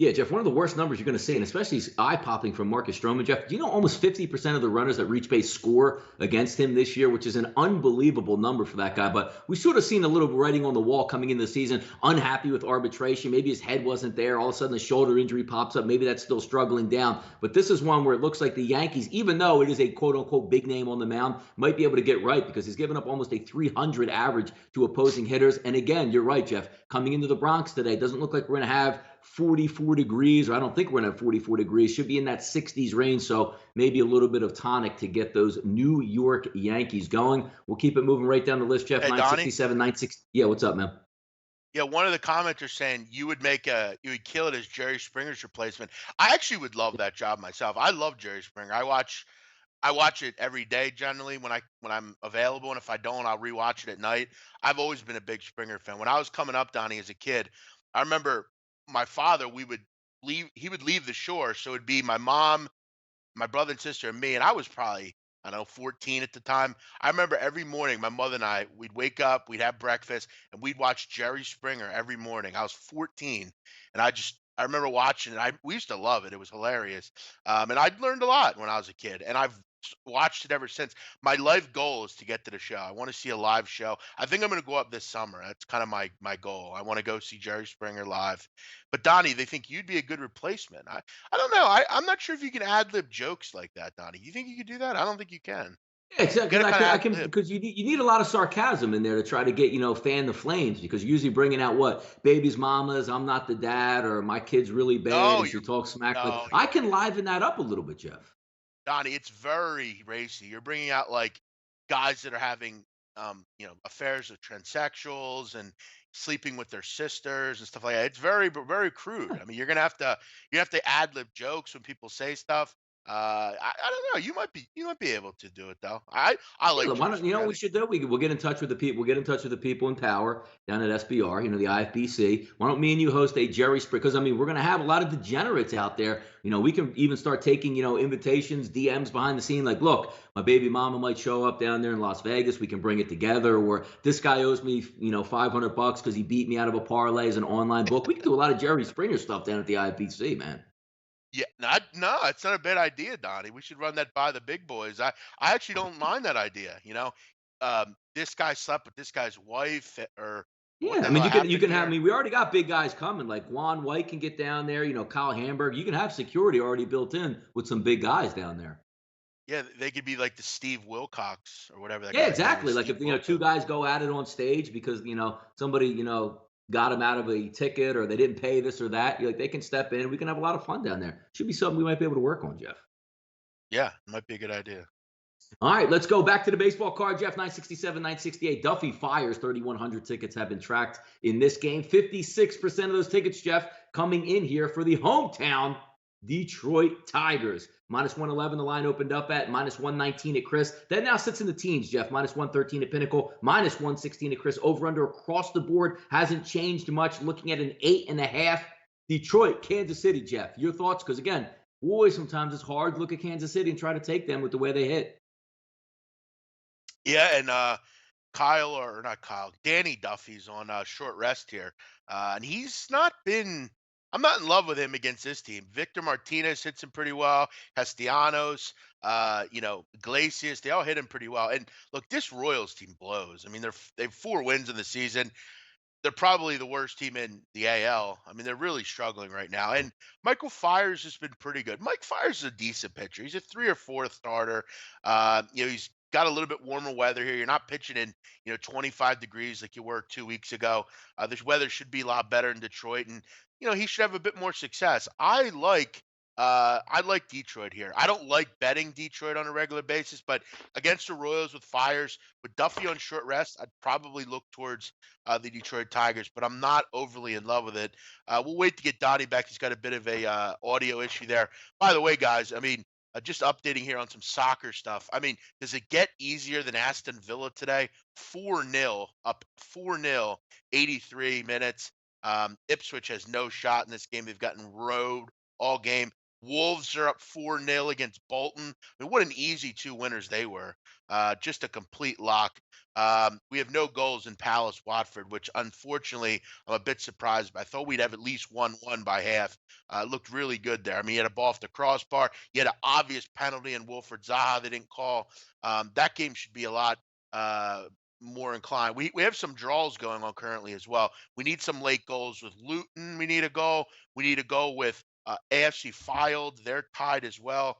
Yeah, Jeff, one of the worst numbers you're going to see, and especially eye-popping from Marcus Stroman, Jeff. Do you know almost 50% of the runners that reach base score against him this year, which is an unbelievable number for that guy. But we sort of seen a little writing on the wall coming into the season, unhappy with arbitration. Maybe his head wasn't there. All of a sudden, the shoulder injury pops up. Maybe that's still struggling down. But this is one where it looks like the Yankees, even though it is a quote-unquote big name on the mound, might be able to get right because he's given up almost a 300 average to opposing hitters. And again, you're right, Jeff. Coming into the Bronx today, doesn't look like we're going to have 44 degrees, or I don't think we're going to have 44 degrees. Should be in that 60s range. So maybe a little bit of tonic to get those New York Yankees going. We'll keep it moving right down the list, Jeff. Hey, Donnie. 967, 960. Yeah, what's up, man? Yeah, one of the commenters saying you would kill it as Jerry Springer's replacement. I actually would love that job myself. I love Jerry Springer. I watch it every day generally when I'm available, and if I don't, I'll rewatch it at night. I've always been a big Springer fan. When I was coming up, Donnie, as a kid, I remember my father. We would leave. He would leave the shore, so it'd be my mom, my brother and sister, and me. And I was probably, I don't know, 14 at the time. I remember every morning, my mother and I, we'd wake up, we'd have breakfast, and we'd watch Jerry Springer every morning. I was 14, and I remember watching it. We used to love it. It was hilarious, and I'd learned a lot when I was a kid, and I've watched it ever since. My life goal is to get to the show. I want to see a live show. I think I'm going to go up this summer. That's kind of my goal. I want to go see Jerry Springer live. But Donnie, they think you'd be a good replacement. I don't know. I'm not sure if you can ad lib jokes like that, Donnie. You think you could do that? I don't think you can. Yeah, You got exactly. to I kind can, of I ad can, lib. because you need a lot of sarcasm in there to try to get, fan the flames because you're usually bringing out what baby's mamas, I'm not the dad, or my kid's really bad, No, and she talks smack. Like no, I can liven that up a little bit, Jeff. Donnie, it's very racy. You're bringing out like guys that are having, affairs with transsexuals and sleeping with their sisters and stuff like that. It's very crude. I mean, you have to ad lib jokes when people say stuff. I don't know. You might be able to do it though. I Yeah, like why Jerry don't you know Springer. what I we think, should do? We'll get in touch with the people. We'll get in touch with the people in power down at SBR. The IFBC. Why don't me and you host a Jerry Springer? Because I mean, we're going to have a lot of degenerates out there. We can even start taking invitations, DMs behind the scene. Like, look, my baby mama might show up down there in Las Vegas. We can bring it together. Or this guy owes me 500 bucks because he beat me out of a parlay as an online book. We can do a lot of Jerry Springer stuff down at the IFBC, man. yeah, not no, it's not a bad idea, Donnie. We should run that by the big boys. I actually don't mind that idea. This guy slept with this guy's wife, or what Yeah, the I hell mean, you happened can have. I here? mean, we already got big guys coming. Like Juan White can get down there. Kyle Hamburg. You can have security already built in with some big guys down there. Yeah, they could be like the Steve Wilcox or whatever that Yeah, guy's name is, exactly. Like Steve if two Wilkos. guys go at it on stage because somebody got them out of a ticket or they didn't pay this or that. Like they can step in. We can have a lot of fun down there. Should be something we might be able to work on, Jeff. Yeah, might be a good idea. All right, let's go back to the baseball card, Jeff. 967, 968. Duffy fires 3,100 tickets have been tracked in this game. 56% of those tickets, Jeff, coming in here for the hometown Detroit Tigers. Minus 111, the line opened up at minus 119 at Chris. That now sits in the teens, Jeff. Minus 113 at Pinnacle, minus 116 at Chris. Over under across the board hasn't changed much. Looking at an 8.5. Detroit, Kansas City, Jeff. Your thoughts? Because again, boy, sometimes it's hard to look at Kansas City and try to take them with the way they hit. Yeah, and Kyle, or not Kyle, Danny Duffy's on short rest here, and he's not been. I'm not in love with him against this team. Victor Martinez hits him pretty well. Castellanos, Iglesias, they all hit him pretty well. And look, this Royals team blows. I mean, they have 4 wins in the season. They're probably the worst team in the AL. I mean, they're really struggling right now. And Michael Fires has been pretty good. Mike Fires is a decent pitcher. He's a 3 or 4 starter. He's got a little bit warmer weather here. You're not pitching in, 25 degrees like you were 2 weeks ago. This weather should be a lot better in Detroit, and he should have a bit more success. I like Detroit here. I don't like betting Detroit on a regular basis, but against the Royals with Fires, with Duffy on short rest, I'd probably look towards the Detroit Tigers, but I'm not overly in love with it. We'll wait to get Donnie back. He's got a bit of a audio issue there. By the way, guys, I mean, just updating here on some soccer stuff. I mean, does it get easier than Aston Villa today? 4-0, up 4-0, 83 minutes. Ipswich has no shot in this game. They've gotten road all game. Wolves are up 4-0 against Bolton. I mean, what an easy two winners they were. Just a complete lock. We have no goals in Palace Watford, which unfortunately I'm a bit surprised by. I thought we'd have at least 1-1 by half. Looked really good there. I mean, you had a ball off the crossbar. You had an obvious penalty in Wilfred Zaha they didn't call. That game should be a lot uh, more inclined. We have some draws going on currently as well. We need some late goals with Luton. We need a goal. We need a goal with AFC Filed, they're tied as well.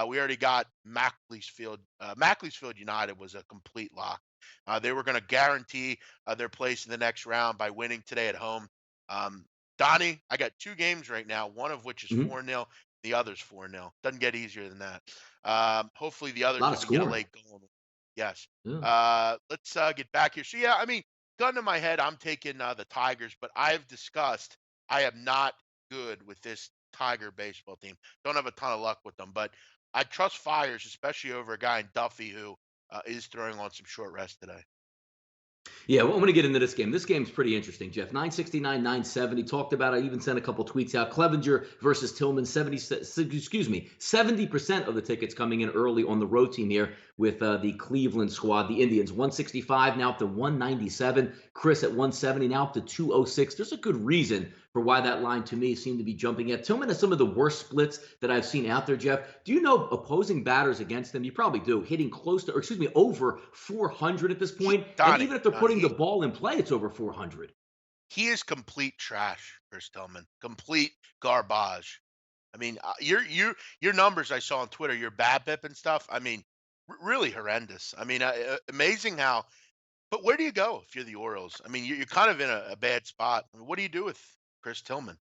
We already got Macclesfield. Macclesfield United was a complete lock. They were going to guarantee their place in the next round by winning today at home. Um, Donnie, I got two games right now, one of which is Mhm. 4-0, the other's 4-0. Doesn't get easier than that. Hopefully the other A lot two of can get a scoring. late goal. Yes. Yeah. Let's get back here. So, yeah, I mean, gun to my head, I'm taking the Tigers, but I've discussed I am not good with this Tiger baseball team. Don't have a ton of luck with them, but I trust Fires, especially over a guy in Duffy who is throwing on some short rest today. Yeah, well, I'm going to get into this game. This game's pretty interesting, Jeff. 969, 970. Talked about. I even sent a couple tweets out. Clevenger versus Tillman. 70% of the tickets coming in early on the road team here with the Cleveland squad. The Indians 165 now up to 197. Chris at 170 now up to 206. There's a good reason for why that line to me seemed to be jumping at. Tillman has some of the worst splits that I've seen out there, Jeff. Do you know opposing batters against them? You probably do. Hitting close to, or excuse me, over 400 at this point. And Donnie, even if they're Donnie, putting the ball in play, it's over 400. he is complete trash, Chris Tillman. Complete garbage. I mean, your numbers I saw on Twitter, your BABIP and stuff. I mean, really horrendous. I mean, amazing how. But where do you go if you're the Orioles? I mean, you're kind of in a bad spot. I mean, what do you do with Chris Tillman?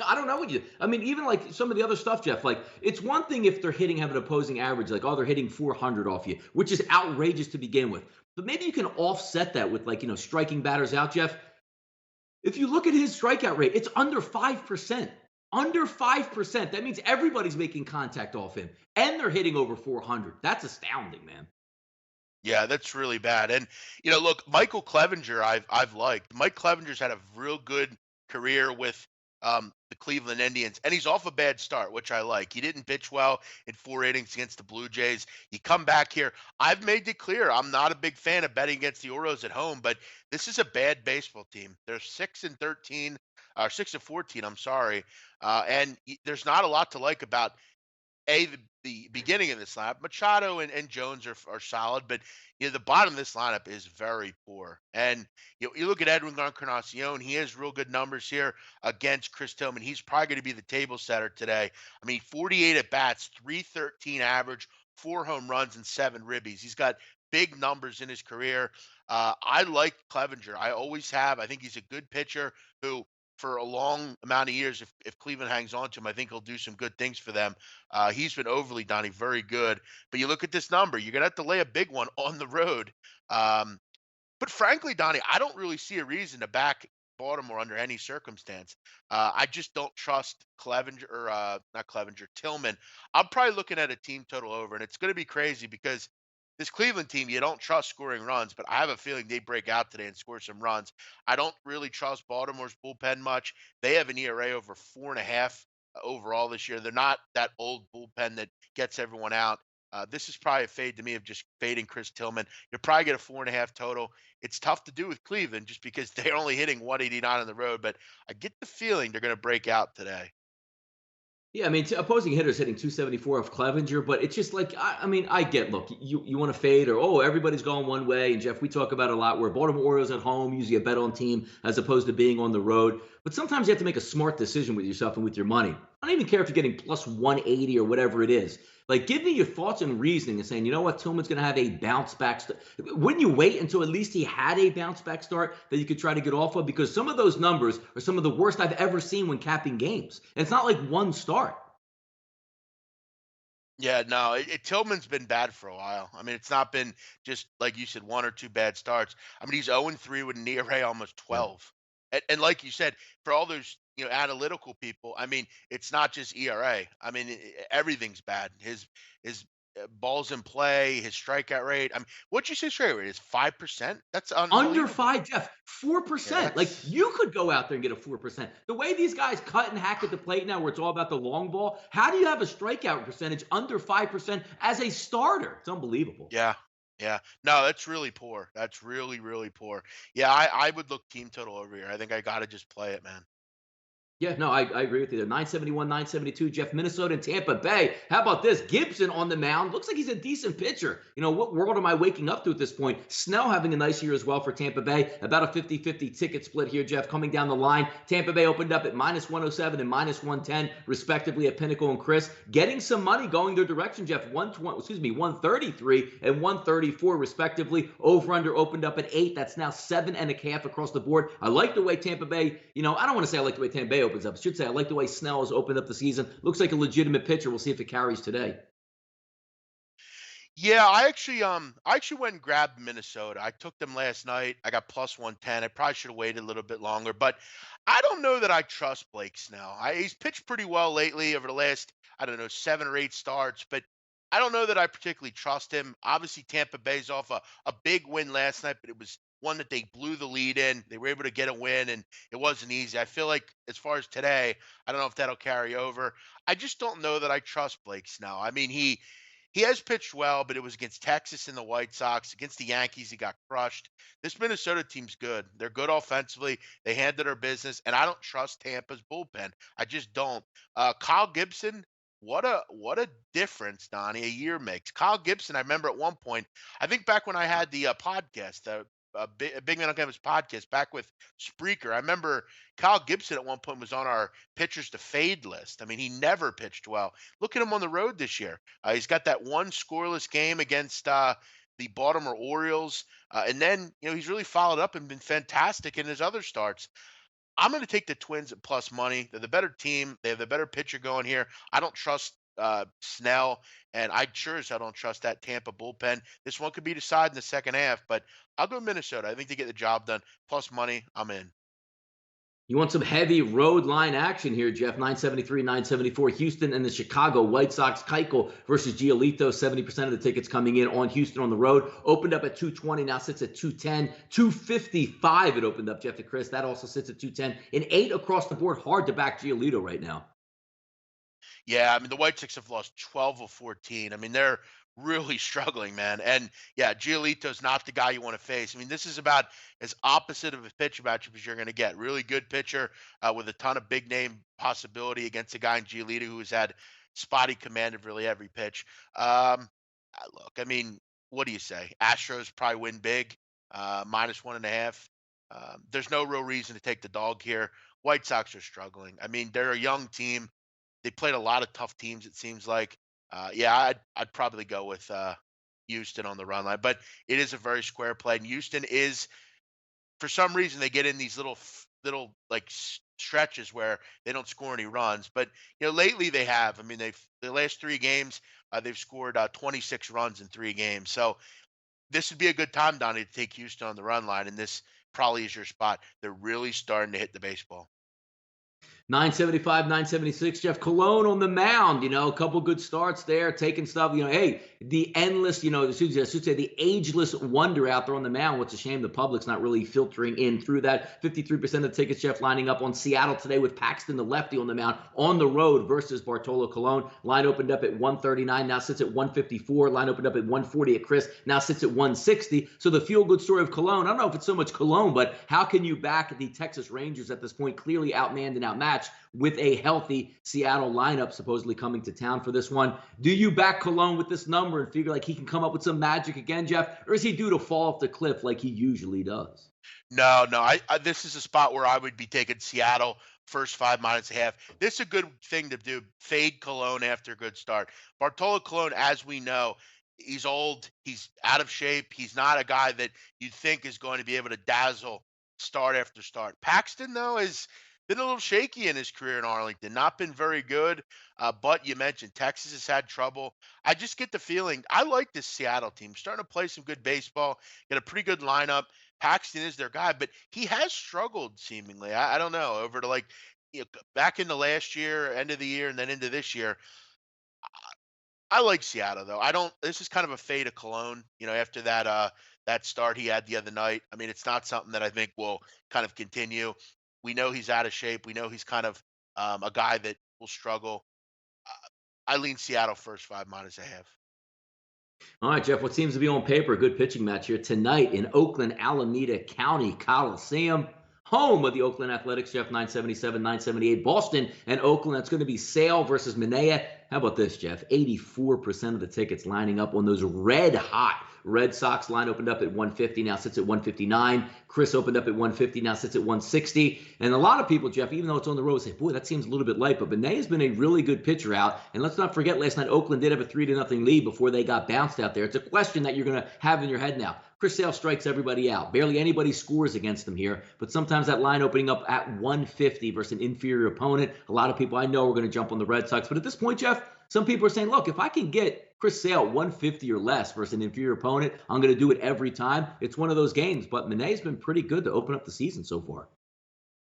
I don't know what you. I mean, even like some of the other stuff, Jeff. Like, it's one thing if they're hitting, have an opposing average, like, oh, they're hitting 400 off you, which is outrageous to begin with. But maybe you can offset that with, like, striking batters out, Jeff. If you look at his strikeout rate, it's under 5%. Under 5%. That means everybody's making contact off him, and they're hitting over 400. That's astounding, man. Yeah, that's really bad. And look, Michael Clevenger, I've liked. Mike Clevenger's had a real good career with the Cleveland Indians, and he's off a bad start, which I like. He didn't pitch well in 4 innings against the Blue Jays. He come back here. I've made it clear I'm not a big fan of betting against the Orioles at home, but this is a bad baseball team. They're 6-13, or 6-14. I'm sorry, and there's not a lot to like about the beginning of this lineup. Machado and Jones are solid, but the bottom of this lineup is very poor. And you look at Edwin Encarnacion, he has real good numbers here against Chris Tillman. He's probably going to be the table setter today. I mean, 48 at bats, 313 average, 4 home runs, and 7 ribbies. He's got big numbers in his career. I like Clevenger. I always have. I think he's a good pitcher who, for a long amount of years, if Cleveland hangs on to him, I think he'll do some good things for them. He's been overly, Donnie, very good. But you look at this number, you're gonna have to lay a big one on the road. Um, but frankly, Donnie, I don't really see a reason to back Baltimore under any circumstance. I just don't trust Clevenger or not Clevenger, Tillman. I'm probably looking at a team total over, and it's going to be crazy because this Cleveland team, you don't trust scoring runs, but I have a feeling they break out today and score some runs. I don't really trust Baltimore's bullpen much. They have an ERA over 4.5 overall this year. They're not that old bullpen that gets everyone out. This is probably a fade to me of just fading Chris Tillman. You'll probably get a 4.5 total. It's tough to do with Cleveland just because they're only hitting 189 on the road, but I get the feeling they're going to break out today. Yeah, I mean, opposing hitters hitting 274 off Clevenger, but it's just like, I mean, I get, look, you want to fade or, oh, everybody's going one way. And Jeff, we talk about it a lot where Baltimore Orioles at home, usually a bet on team as opposed to being on the road. But sometimes you have to make a smart decision with yourself and with your money. I don't even care if you're getting plus 180 or whatever it is. Like, give me your thoughts and reasoning and saying, you know what, Tillman's going to have a bounce back. Wouldn't you wait until at least he had a bounce back start that you could try to get off of? Because some of those numbers are some of the worst I've ever seen when capping games. And it's not like one start. Yeah, no, Tillman's been bad for a while. I mean, it's not been just like you said, one or two bad starts. I mean, he's 0-3 with an ERA almost Yeah. 12. And like you said, for all those analytical people, I mean, it's not just ERA. I mean, everything's bad. His balls in play, his strikeout rate. I mean, what'd you say strikeout rate is? 5%? That's Under unbelievable. five, Jeff, Yeah, 4%. Like that's you could go out there and get a 4%. The way these guys cut and hack at the plate now, where it's all about the long ball, how do you have a strikeout percentage under 5% as a starter? It's unbelievable. yeah. Yeah. No, that's really poor. That's really, really poor. Yeah, I would look team total over here. I think I gotta just play it, man. Yeah, no, I agree with you there. 971, 972, Jeff, Minnesota and Tampa Bay. How about this? Gibson on the mound. Looks like he's a decent pitcher. What world am I waking up to at this point? Snell having a nice year as well for Tampa Bay. About a 50-50 ticket split here, Jeff, coming down the line. Tampa Bay opened up at -107 and -110, respectively, at Pinnacle and Chris. Getting some money going their direction, Jeff. 133 and 134, respectively. Over under opened up at 8. That's now 7.5 across the board. I like the way Tampa Bay, I don't want to say I like the way Tampa Bay opens up. I should say I like the way Snell has opened up the season. Looks like a legitimate pitcher. We'll see if it carries today. Yeah, I actually went and grabbed Minnesota. I took them last night. I got plus 110. I probably should have waited a little bit longer, but I don't know that I trust Blake Snell. He's pitched pretty well lately over the last, I don't know, 7 or 8 starts, but I don't know that I particularly trust him. Obviously, Tampa Bay's off a big win last night, but it was one that they blew the lead in. They were able to get a win, and it wasn't easy. I feel like as far as today, I don't know if that'll carry over. I just don't know that I trust Blake Snell. I mean, he has pitched well, but it was against Texas and the White Sox. Against the Yankees, he got crushed. This Minnesota team's good. They're good offensively. They handled their business, and I don't trust Tampa's bullpen. I just don't. Kyle Gibson, what a difference, Donnie, a year makes. Kyle Gibson, I remember at one point, I think back when I had the podcast, Big Man on Campus podcast, back with Spreaker. I remember Kyle Gibson at one point was on our pitchers to fade list. I mean, he never pitched well. Look at him on the road this year. He's got that one scoreless game against the Baltimore Orioles, and then he's really followed up and been fantastic in his other starts. I'm going to take the Twins at plus money. They're the better team. They have the better pitcher going here. I don't trust Snell, and I sure as hell don't trust that Tampa bullpen. This one could be decided in the second half, but I'll go Minnesota. I think they get the job done. Plus money, I'm in. You want some heavy road line action here, Jeff. 973, 974. Houston and the Chicago White Sox. Keuchel versus Giolito. 70% of the tickets coming in on Houston on the road. Opened up at 220, now sits at 210. 255 it opened up, Jeff to Chris. That also sits at 210. And 8 across the board. Hard to back Giolito right now. Yeah, I mean the White Sox have lost 12 of 14. I mean they're really struggling, man. And yeah, Giolito's not the guy you want to face. I mean this is about as opposite of a pitcher matchup as you're going to get. Really good pitcher with a ton of big name possibility against a guy in Giolito who's had spotty command of really every pitch. Look, I mean, what do you say? Astros probably win big, -1.5. There's no real reason to take the dog here. White Sox are struggling. I mean, they're a young team. They played a lot of tough teams, it seems like. Yeah, I'd probably go with Houston on the run line, but it is a very square play. And Houston is, for some reason, they get in these little like stretches where they don't score any runs. But lately they have. I mean, the last 3 games they've scored 26 runs in 3 games. So this would be a good time, Donnie, to take Houston on the run line, and this probably is your spot. They're really starting to hit the baseball. 975, 976. Jeff Cologne on the mound, a couple good starts there, taking stuff. Hey, the endless, I should say the ageless wonder out there on the mound. What's a shame the public's not really filtering in through that. 53% of the tickets, Jeff, lining up on Seattle today with Paxton, the lefty, on the mound on the road versus Bartolo Colon. Line opened up at 139, now sits at 154. Line opened up at 140 at Chris, now sits at 160. So the feel-good story of Cologne, I don't know if it's so much Cologne, but how can you back the Texas Rangers at this point, clearly outmanned and outmatched, with a healthy Seattle lineup supposedly coming to town for this one? Do you back Cologne with this number and figure like he can come up with some magic again, Jeff? Or is he due to fall off the cliff like he usually does? No, no. This is a spot where I would be taking Seattle first 5 -1.5. This is a good thing to do. Fade Cologne after a good start. Bartolo Colon, as we know, he's old. He's out of shape. He's not a guy that you think is going to be able to dazzle start after start. Paxton, though, is been a little shaky in his career in Arlington. Not been very good. But you mentioned Texas has had trouble. I just get the feeling I like this Seattle team. Starting to play some good baseball. Got a pretty good lineup. Paxton is their guy, but he has struggled seemingly. I don't know, over to back into last year, end of the year, and then into this year. I like Seattle though. I don't. This is kind of a fade of Cologne. After that start he had the other night. I mean, it's not something that I think will kind of continue. We know he's out of shape. We know he's kind of a guy that will struggle. I lean Seattle first 5 minus a half. All right, Jeff, what seems to be on paper a good pitching match here tonight in Oakland, Alameda County Coliseum, home of the Oakland Athletics, Jeff, 977, 978. Boston and Oakland, that's going to be Sale versus Minea. How about this, Jeff? 84% of the tickets lining up on those red hot Red Sox. Line opened up at 150, now sits at 159. Chris opened up at 150, now sits at 160. And a lot of people, Jeff, even though it's on the road, say, boy, that seems a little bit light. But Benet has been a really good pitcher out. And let's not forget, last night, Oakland did have a 3-0 lead before they got bounced out there. It's a question that you're going to have in your head now. Chris Sale strikes everybody out. Barely anybody scores against him here. But sometimes that line opening up at 150 versus an inferior opponent. A lot of people I know are going to jump on the Red Sox. But at this point, Jeff, some people are saying, look, if I can get Chris Sale 150 or less versus an inferior opponent, I'm going to do it every time. It's one of those games. But Manet's been pretty good to open up the season so far.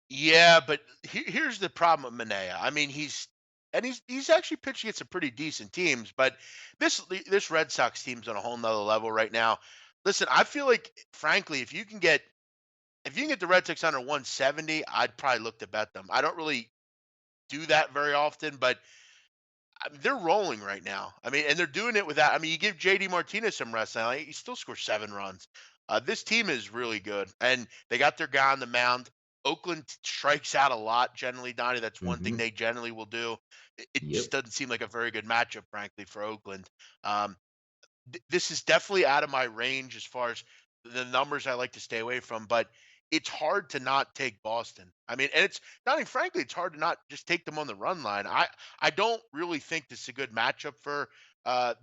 Yeah, but here's the problem with Minea. I mean, he's actually pitching against some pretty decent teams, but this Red Sox team's on a whole nother level right now. Listen, I feel like, frankly, if you can get the Red Sox under 170, I'd probably look to bet them. I don't really do that very often, but they're rolling right now. I mean, and they're doing it without. I mean, you give JD Martinez some rest now, he still scores 7 runs. This team is really good, and they got their guy on the mound. Oakland strikes out a lot generally, Donnie. That's one thing Mm-hmm. they generally will do. It just Yep. doesn't seem like a very good matchup, frankly, for Oakland. Um, this is definitely out of my range as far as the numbers I like to stay away from, but it's hard to not take Boston. I mean, and it's not even frankly, it's hard to not just take them on the run line. I don't really think this is a good matchup for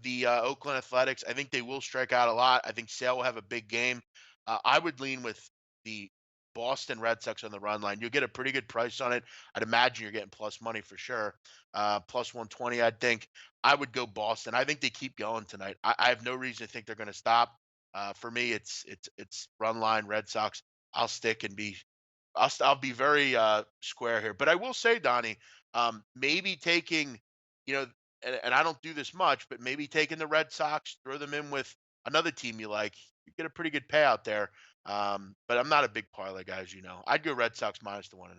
the Oakland Athletics. I think they will strike out a lot. I think Sale will have a big game. I would lean with the Boston Red Sox on the run line. You'll get a pretty good price on it. I'd imagine you're getting plus money for sure. Plus 120, I'd think. I would go Boston. I think they keep going tonight. I have no reason to think they're going to stop. For me, it's run line Red Sox. I'll stick and be I'll be very square here. But I will say, Donnie, maybe taking, you know, and I don't do this much, but maybe taking the Red Sox, throw them in with another team you like, you get a pretty good payout there. But I'm not a big parlay guy, as you know. I'd go Red Sox minus the 1.5.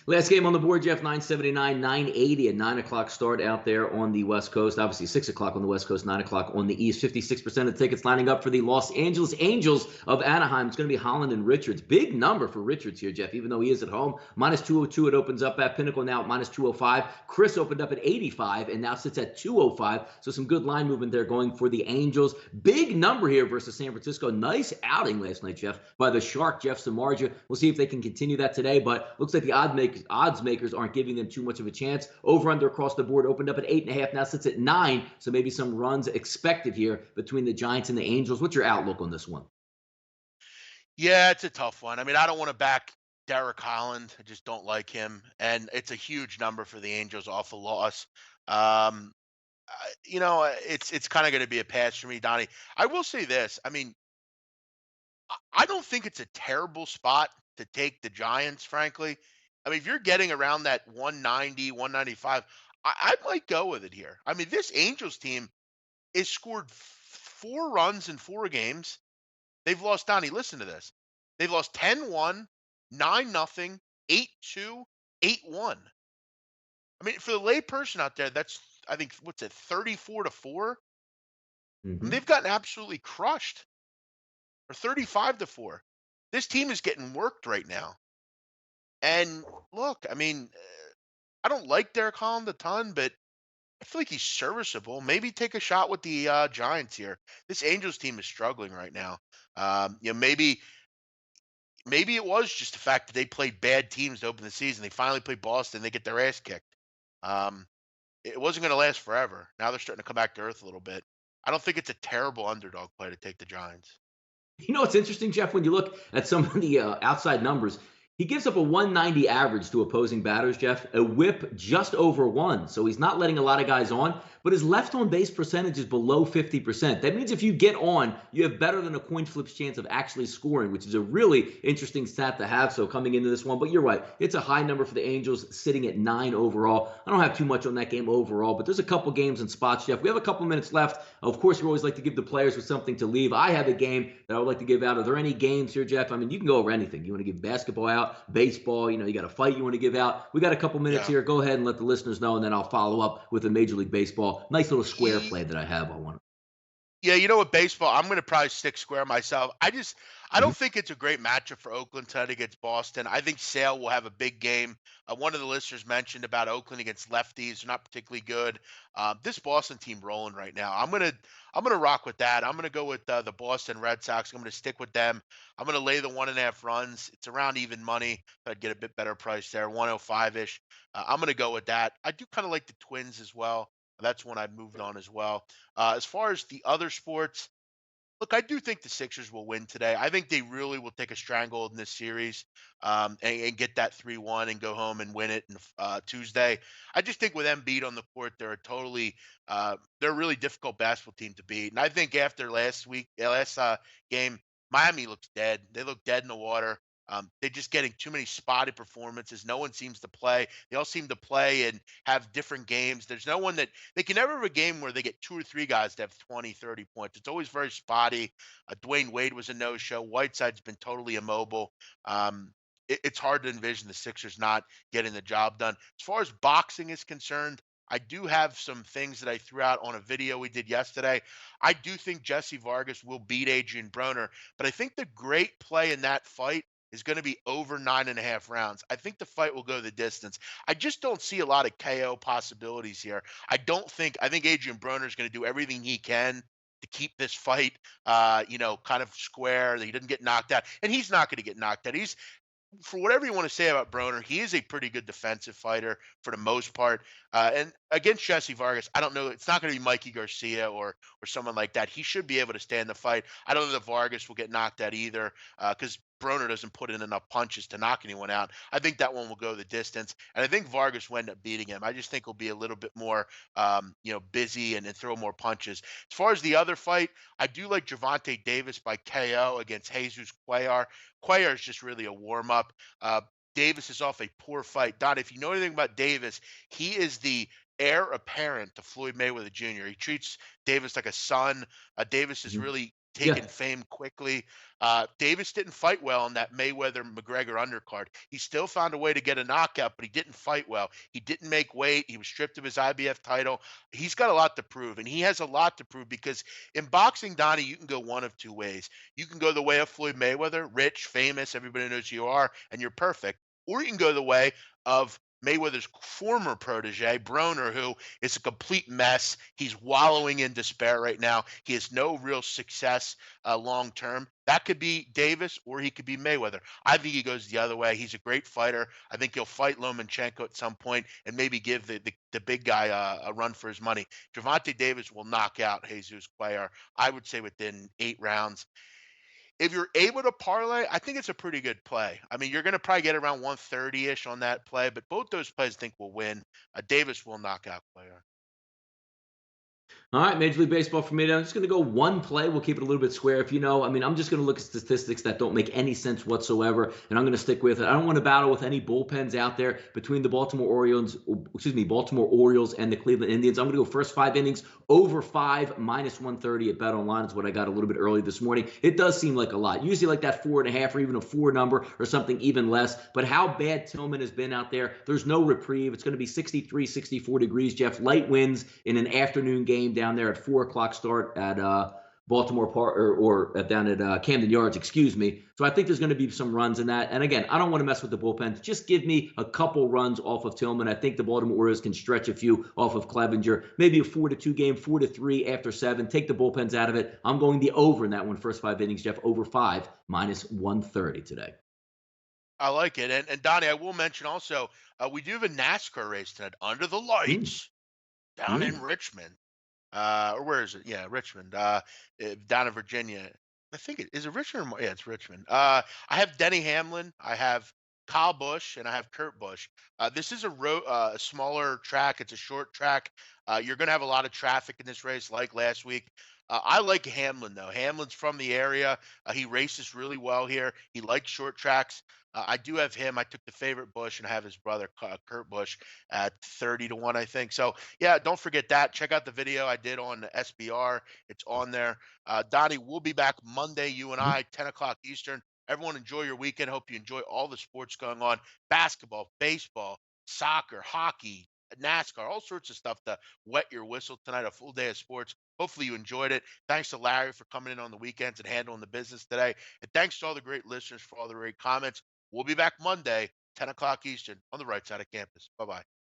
Last game on the board, Jeff, 979, 980, a 9 o'clock start out there on the West Coast. Obviously, 6 o'clock on the West Coast, 9 o'clock on the East. 56% of the tickets lining up for the Los Angeles Angels of Anaheim. It's going to be Holland and Richards. Big number for Richards here, Jeff, even though he is at home. Minus 202, it opens up at Pinnacle now at minus 205. Chris opened up at 85 and now sits at 205. So some good line movement there going for the Angels. Big number here versus San Francisco. Nice outing last night, Jeff, by the Shark, Jeff Samardzija. We'll see if they can continue that today, but looks like the odds makers aren't giving them too much of a chance. Over under across the board opened up at 8.5, now sits at 9. So maybe some runs expected here between the Giants and the Angels. What's your outlook on this one? Yeah, it's a tough one. I mean, I don't want to back Derek Holland. I just don't like him, and it's a huge number for the Angels off a loss. Um, it's kind of going to be a pass for me, Donnie. I will say this. I mean, I don't think it's a terrible spot to take the Giants, frankly. I mean, if you're getting around that 190, 195, I might go with it here. I mean, this Angels team is scored 4 runs in 4 games. They've lost, Donnie, listen to this. They've lost 10-1, 9-0, 8-2, 8-1. I mean, for the layperson out there, that's, I think, what's it, 34-4? I mean, Mm-hmm. they've gotten absolutely crushed, or 35-4. This team is getting worked right now. And look, I mean, I don't like Derek Holland a ton, but I feel like he's serviceable. Maybe take a shot with the Giants here. This Angels team is struggling right now. Maybe it was just the fact that they played bad teams to open the season. They finally played Boston. They get their ass kicked. Um, it wasn't going to last forever. Now they're starting to come back to earth a little bit. I don't think it's a terrible underdog play to take the Giants. You know what's interesting, Jeff, when you look at some of the outside numbers, He gives up a 190 average to opposing batters, Jeff, a whip just over one. So he's not letting a lot of guys on, but his left on base percentage is below 50%. That means if you get on, you have better than a coin flip's chance of actually scoring, which is a really interesting stat to have. So coming into this one, but you're right. It's a high number for the Angels, sitting at 9 overall. I don't have too much on that game overall, but there's a couple games and spots, Jeff. We have a couple minutes left. Of course, we always like to give the players with something to leave. I have a game that I would like to give out. Are there any games here, Jeff? I mean, you can go over anything. You want to give basketball out, baseball, you got a fight you want to give out. We got a couple minutes Yeah. here. Go ahead and let the listeners know, and then I'll follow up with a Major League Baseball. Nice little square Ye play that I have. I want to. Yeah, you know what, baseball, I'm gonna probably stick square myself. I Mhm. don't think it's a great matchup for Oakland tonight against Boston. I think Sale will have a big game. One of the listeners mentioned about Oakland against lefties; they're not particularly good. This Boston team rolling right now. I'm gonna rock with that. I'm gonna go with the Boston Red Sox. I'm gonna stick with them. I'm gonna lay the 1.5 runs. It's around even money. I'd get a bit better price there, 105 ish. I'm gonna go with that. I do kind of like the Twins as well. That's one I've moved on as well. As far as the other sports, look, I do think the Sixers will win today. I think they really will take a stranglehold in this series, and get that 3-1 and go home and win it in, Tuesday. I just think with Embiid on the court, they're a really difficult basketball team to beat. And I think after last game, Miami looks dead. They look dead in the water. They're just getting too many spotty performances. No one seems to play. They all seem to play and have different games. There's no one that they can never have a game where they get two or three guys to have 20, 30 points. It's always very spotty. Dwayne Wade was a no-show. Whiteside's been totally immobile. It's hard to envision the Sixers not getting the job done. As far as boxing is concerned, I do have some things that I threw out on a video we did yesterday. I do think Jesse Vargas will beat Adrian Broner, but I think the great play in that fight is going to be over 9.5 rounds. I think the fight will go the distance. I just don't see a lot of KO possibilities here. I think Adrian Broner is going to do everything he can to keep this fight, kind of square. That he doesn't get knocked out, and he's not going to get knocked out. He's For whatever you want to say about Broner, he is a pretty good defensive fighter for the most part. And against Jesse Vargas, I don't know. It's not going to be Mikey Garcia or someone like that. He should be able to stand the fight. I don't know that Vargas will get knocked out either, because Broner doesn't put in enough punches to knock anyone out. I think that one will go the distance, and I think Vargas will end up beating him. I just think he'll be a little bit more, busy and throw more punches. As far as the other fight, I do like Javante Davis by KO against Jesus Cuellar. Cuellar is just really a warm up. Uh, Davis is off a poor fight. Don, if you know anything about Davis, he is the heir apparent to Floyd Mayweather Jr. He treats Davis like a son. Davis is Mhm. really taken Yeah. fame quickly. Davis didn't fight well in that Mayweather McGregor undercard. He still found a way to get a knockout, but he didn't fight well. He didn't make weight. He was stripped of his IBF title. He's got a lot to prove, and he has a lot to prove because in boxing, Donnie, you can go one of two ways. You can go the way of Floyd Mayweather, rich, famous, everybody knows who you are, and you're perfect. Or you can go the way of Mayweather's former protege, Broner, who is a complete mess. He's wallowing in despair right now. He has no real success long term. That could be Davis or he could be Mayweather. I think he goes the other way. He's a great fighter. I think he'll fight Lomachenko at some point and maybe give the big guy a run for his money. Javante Davis will knock out Jesus Cuellar, I would say, within 8 rounds. If you're able to parlay, I think it's a pretty good play. I mean, you're going to probably get around 130-ish on that play, but both those plays I think will win. Davis will knock out Cuellar. All right, Major League Baseball for me. I'm just going to go one play. We'll keep it a little bit square. If you know, I mean, I'm just going to look at statistics that don't make any sense whatsoever, and I'm going to stick with it. I don't want to battle with any bullpens out there between the Baltimore Orioles and the Cleveland Indians. I'm going to go first 5 innings over 5 minus 130 at Bet Online is what I got a little bit early this morning. It does seem like a lot. Usually like that 4.5 or even a 4 number or something even less. But how bad Tillman has been out there, there's no reprieve. It's going to be 63, 64 degrees, Jeff. Light winds in an afternoon game down there at 4 o'clock start at Baltimore Park or down at Camden Yards, excuse me. So I think there's going to be some runs in that. And again, I don't want to mess with the bullpen. Just give me a couple runs off of Tillman. I think the Baltimore Orioles can stretch a few off of Clevenger. Maybe a 4-2 game, 4-3 after 7. Take the bullpens out of it. I'm going the over in that one, first 5 innings, Jeff, over 5 minus 130 today. I like it. And Donnie, I will mention also, we do have a NASCAR race tonight under the Mm, lights down in mm. Richmond. Or where is it? Yeah, Richmond. Down in Virginia. I think it is it Richmond. Yeah, it's Richmond. I have Denny Hamlin. I have Kyle Busch and I have Kurt Busch. This is a smaller track. It's a short track. You're going to have a lot of traffic in this race, like last week. I like Hamlin though. Hamlin's from the area. He races really well here. He likes short tracks. I do have him. I took the favorite Bush and I have his brother Kurt Busch at 30 to 1, I think. So yeah, don't forget that. Check out the video I did on the SBR. It's on there. Donnie, we'll be back Monday. You and Mhm. I, 10 o'clock Eastern. Everyone enjoy your weekend. Hope you enjoy all the sports going on: basketball, baseball, soccer, hockey, NASCAR, all sorts of stuff to wet your whistle tonight. A full day of sports. Hopefully you enjoyed it. Thanks to Larry for coming in on the weekends and handling the business today. And thanks to all the great listeners for all the great comments. We'll be back Monday, 10 o'clock Eastern on the right side of campus. Bye bye.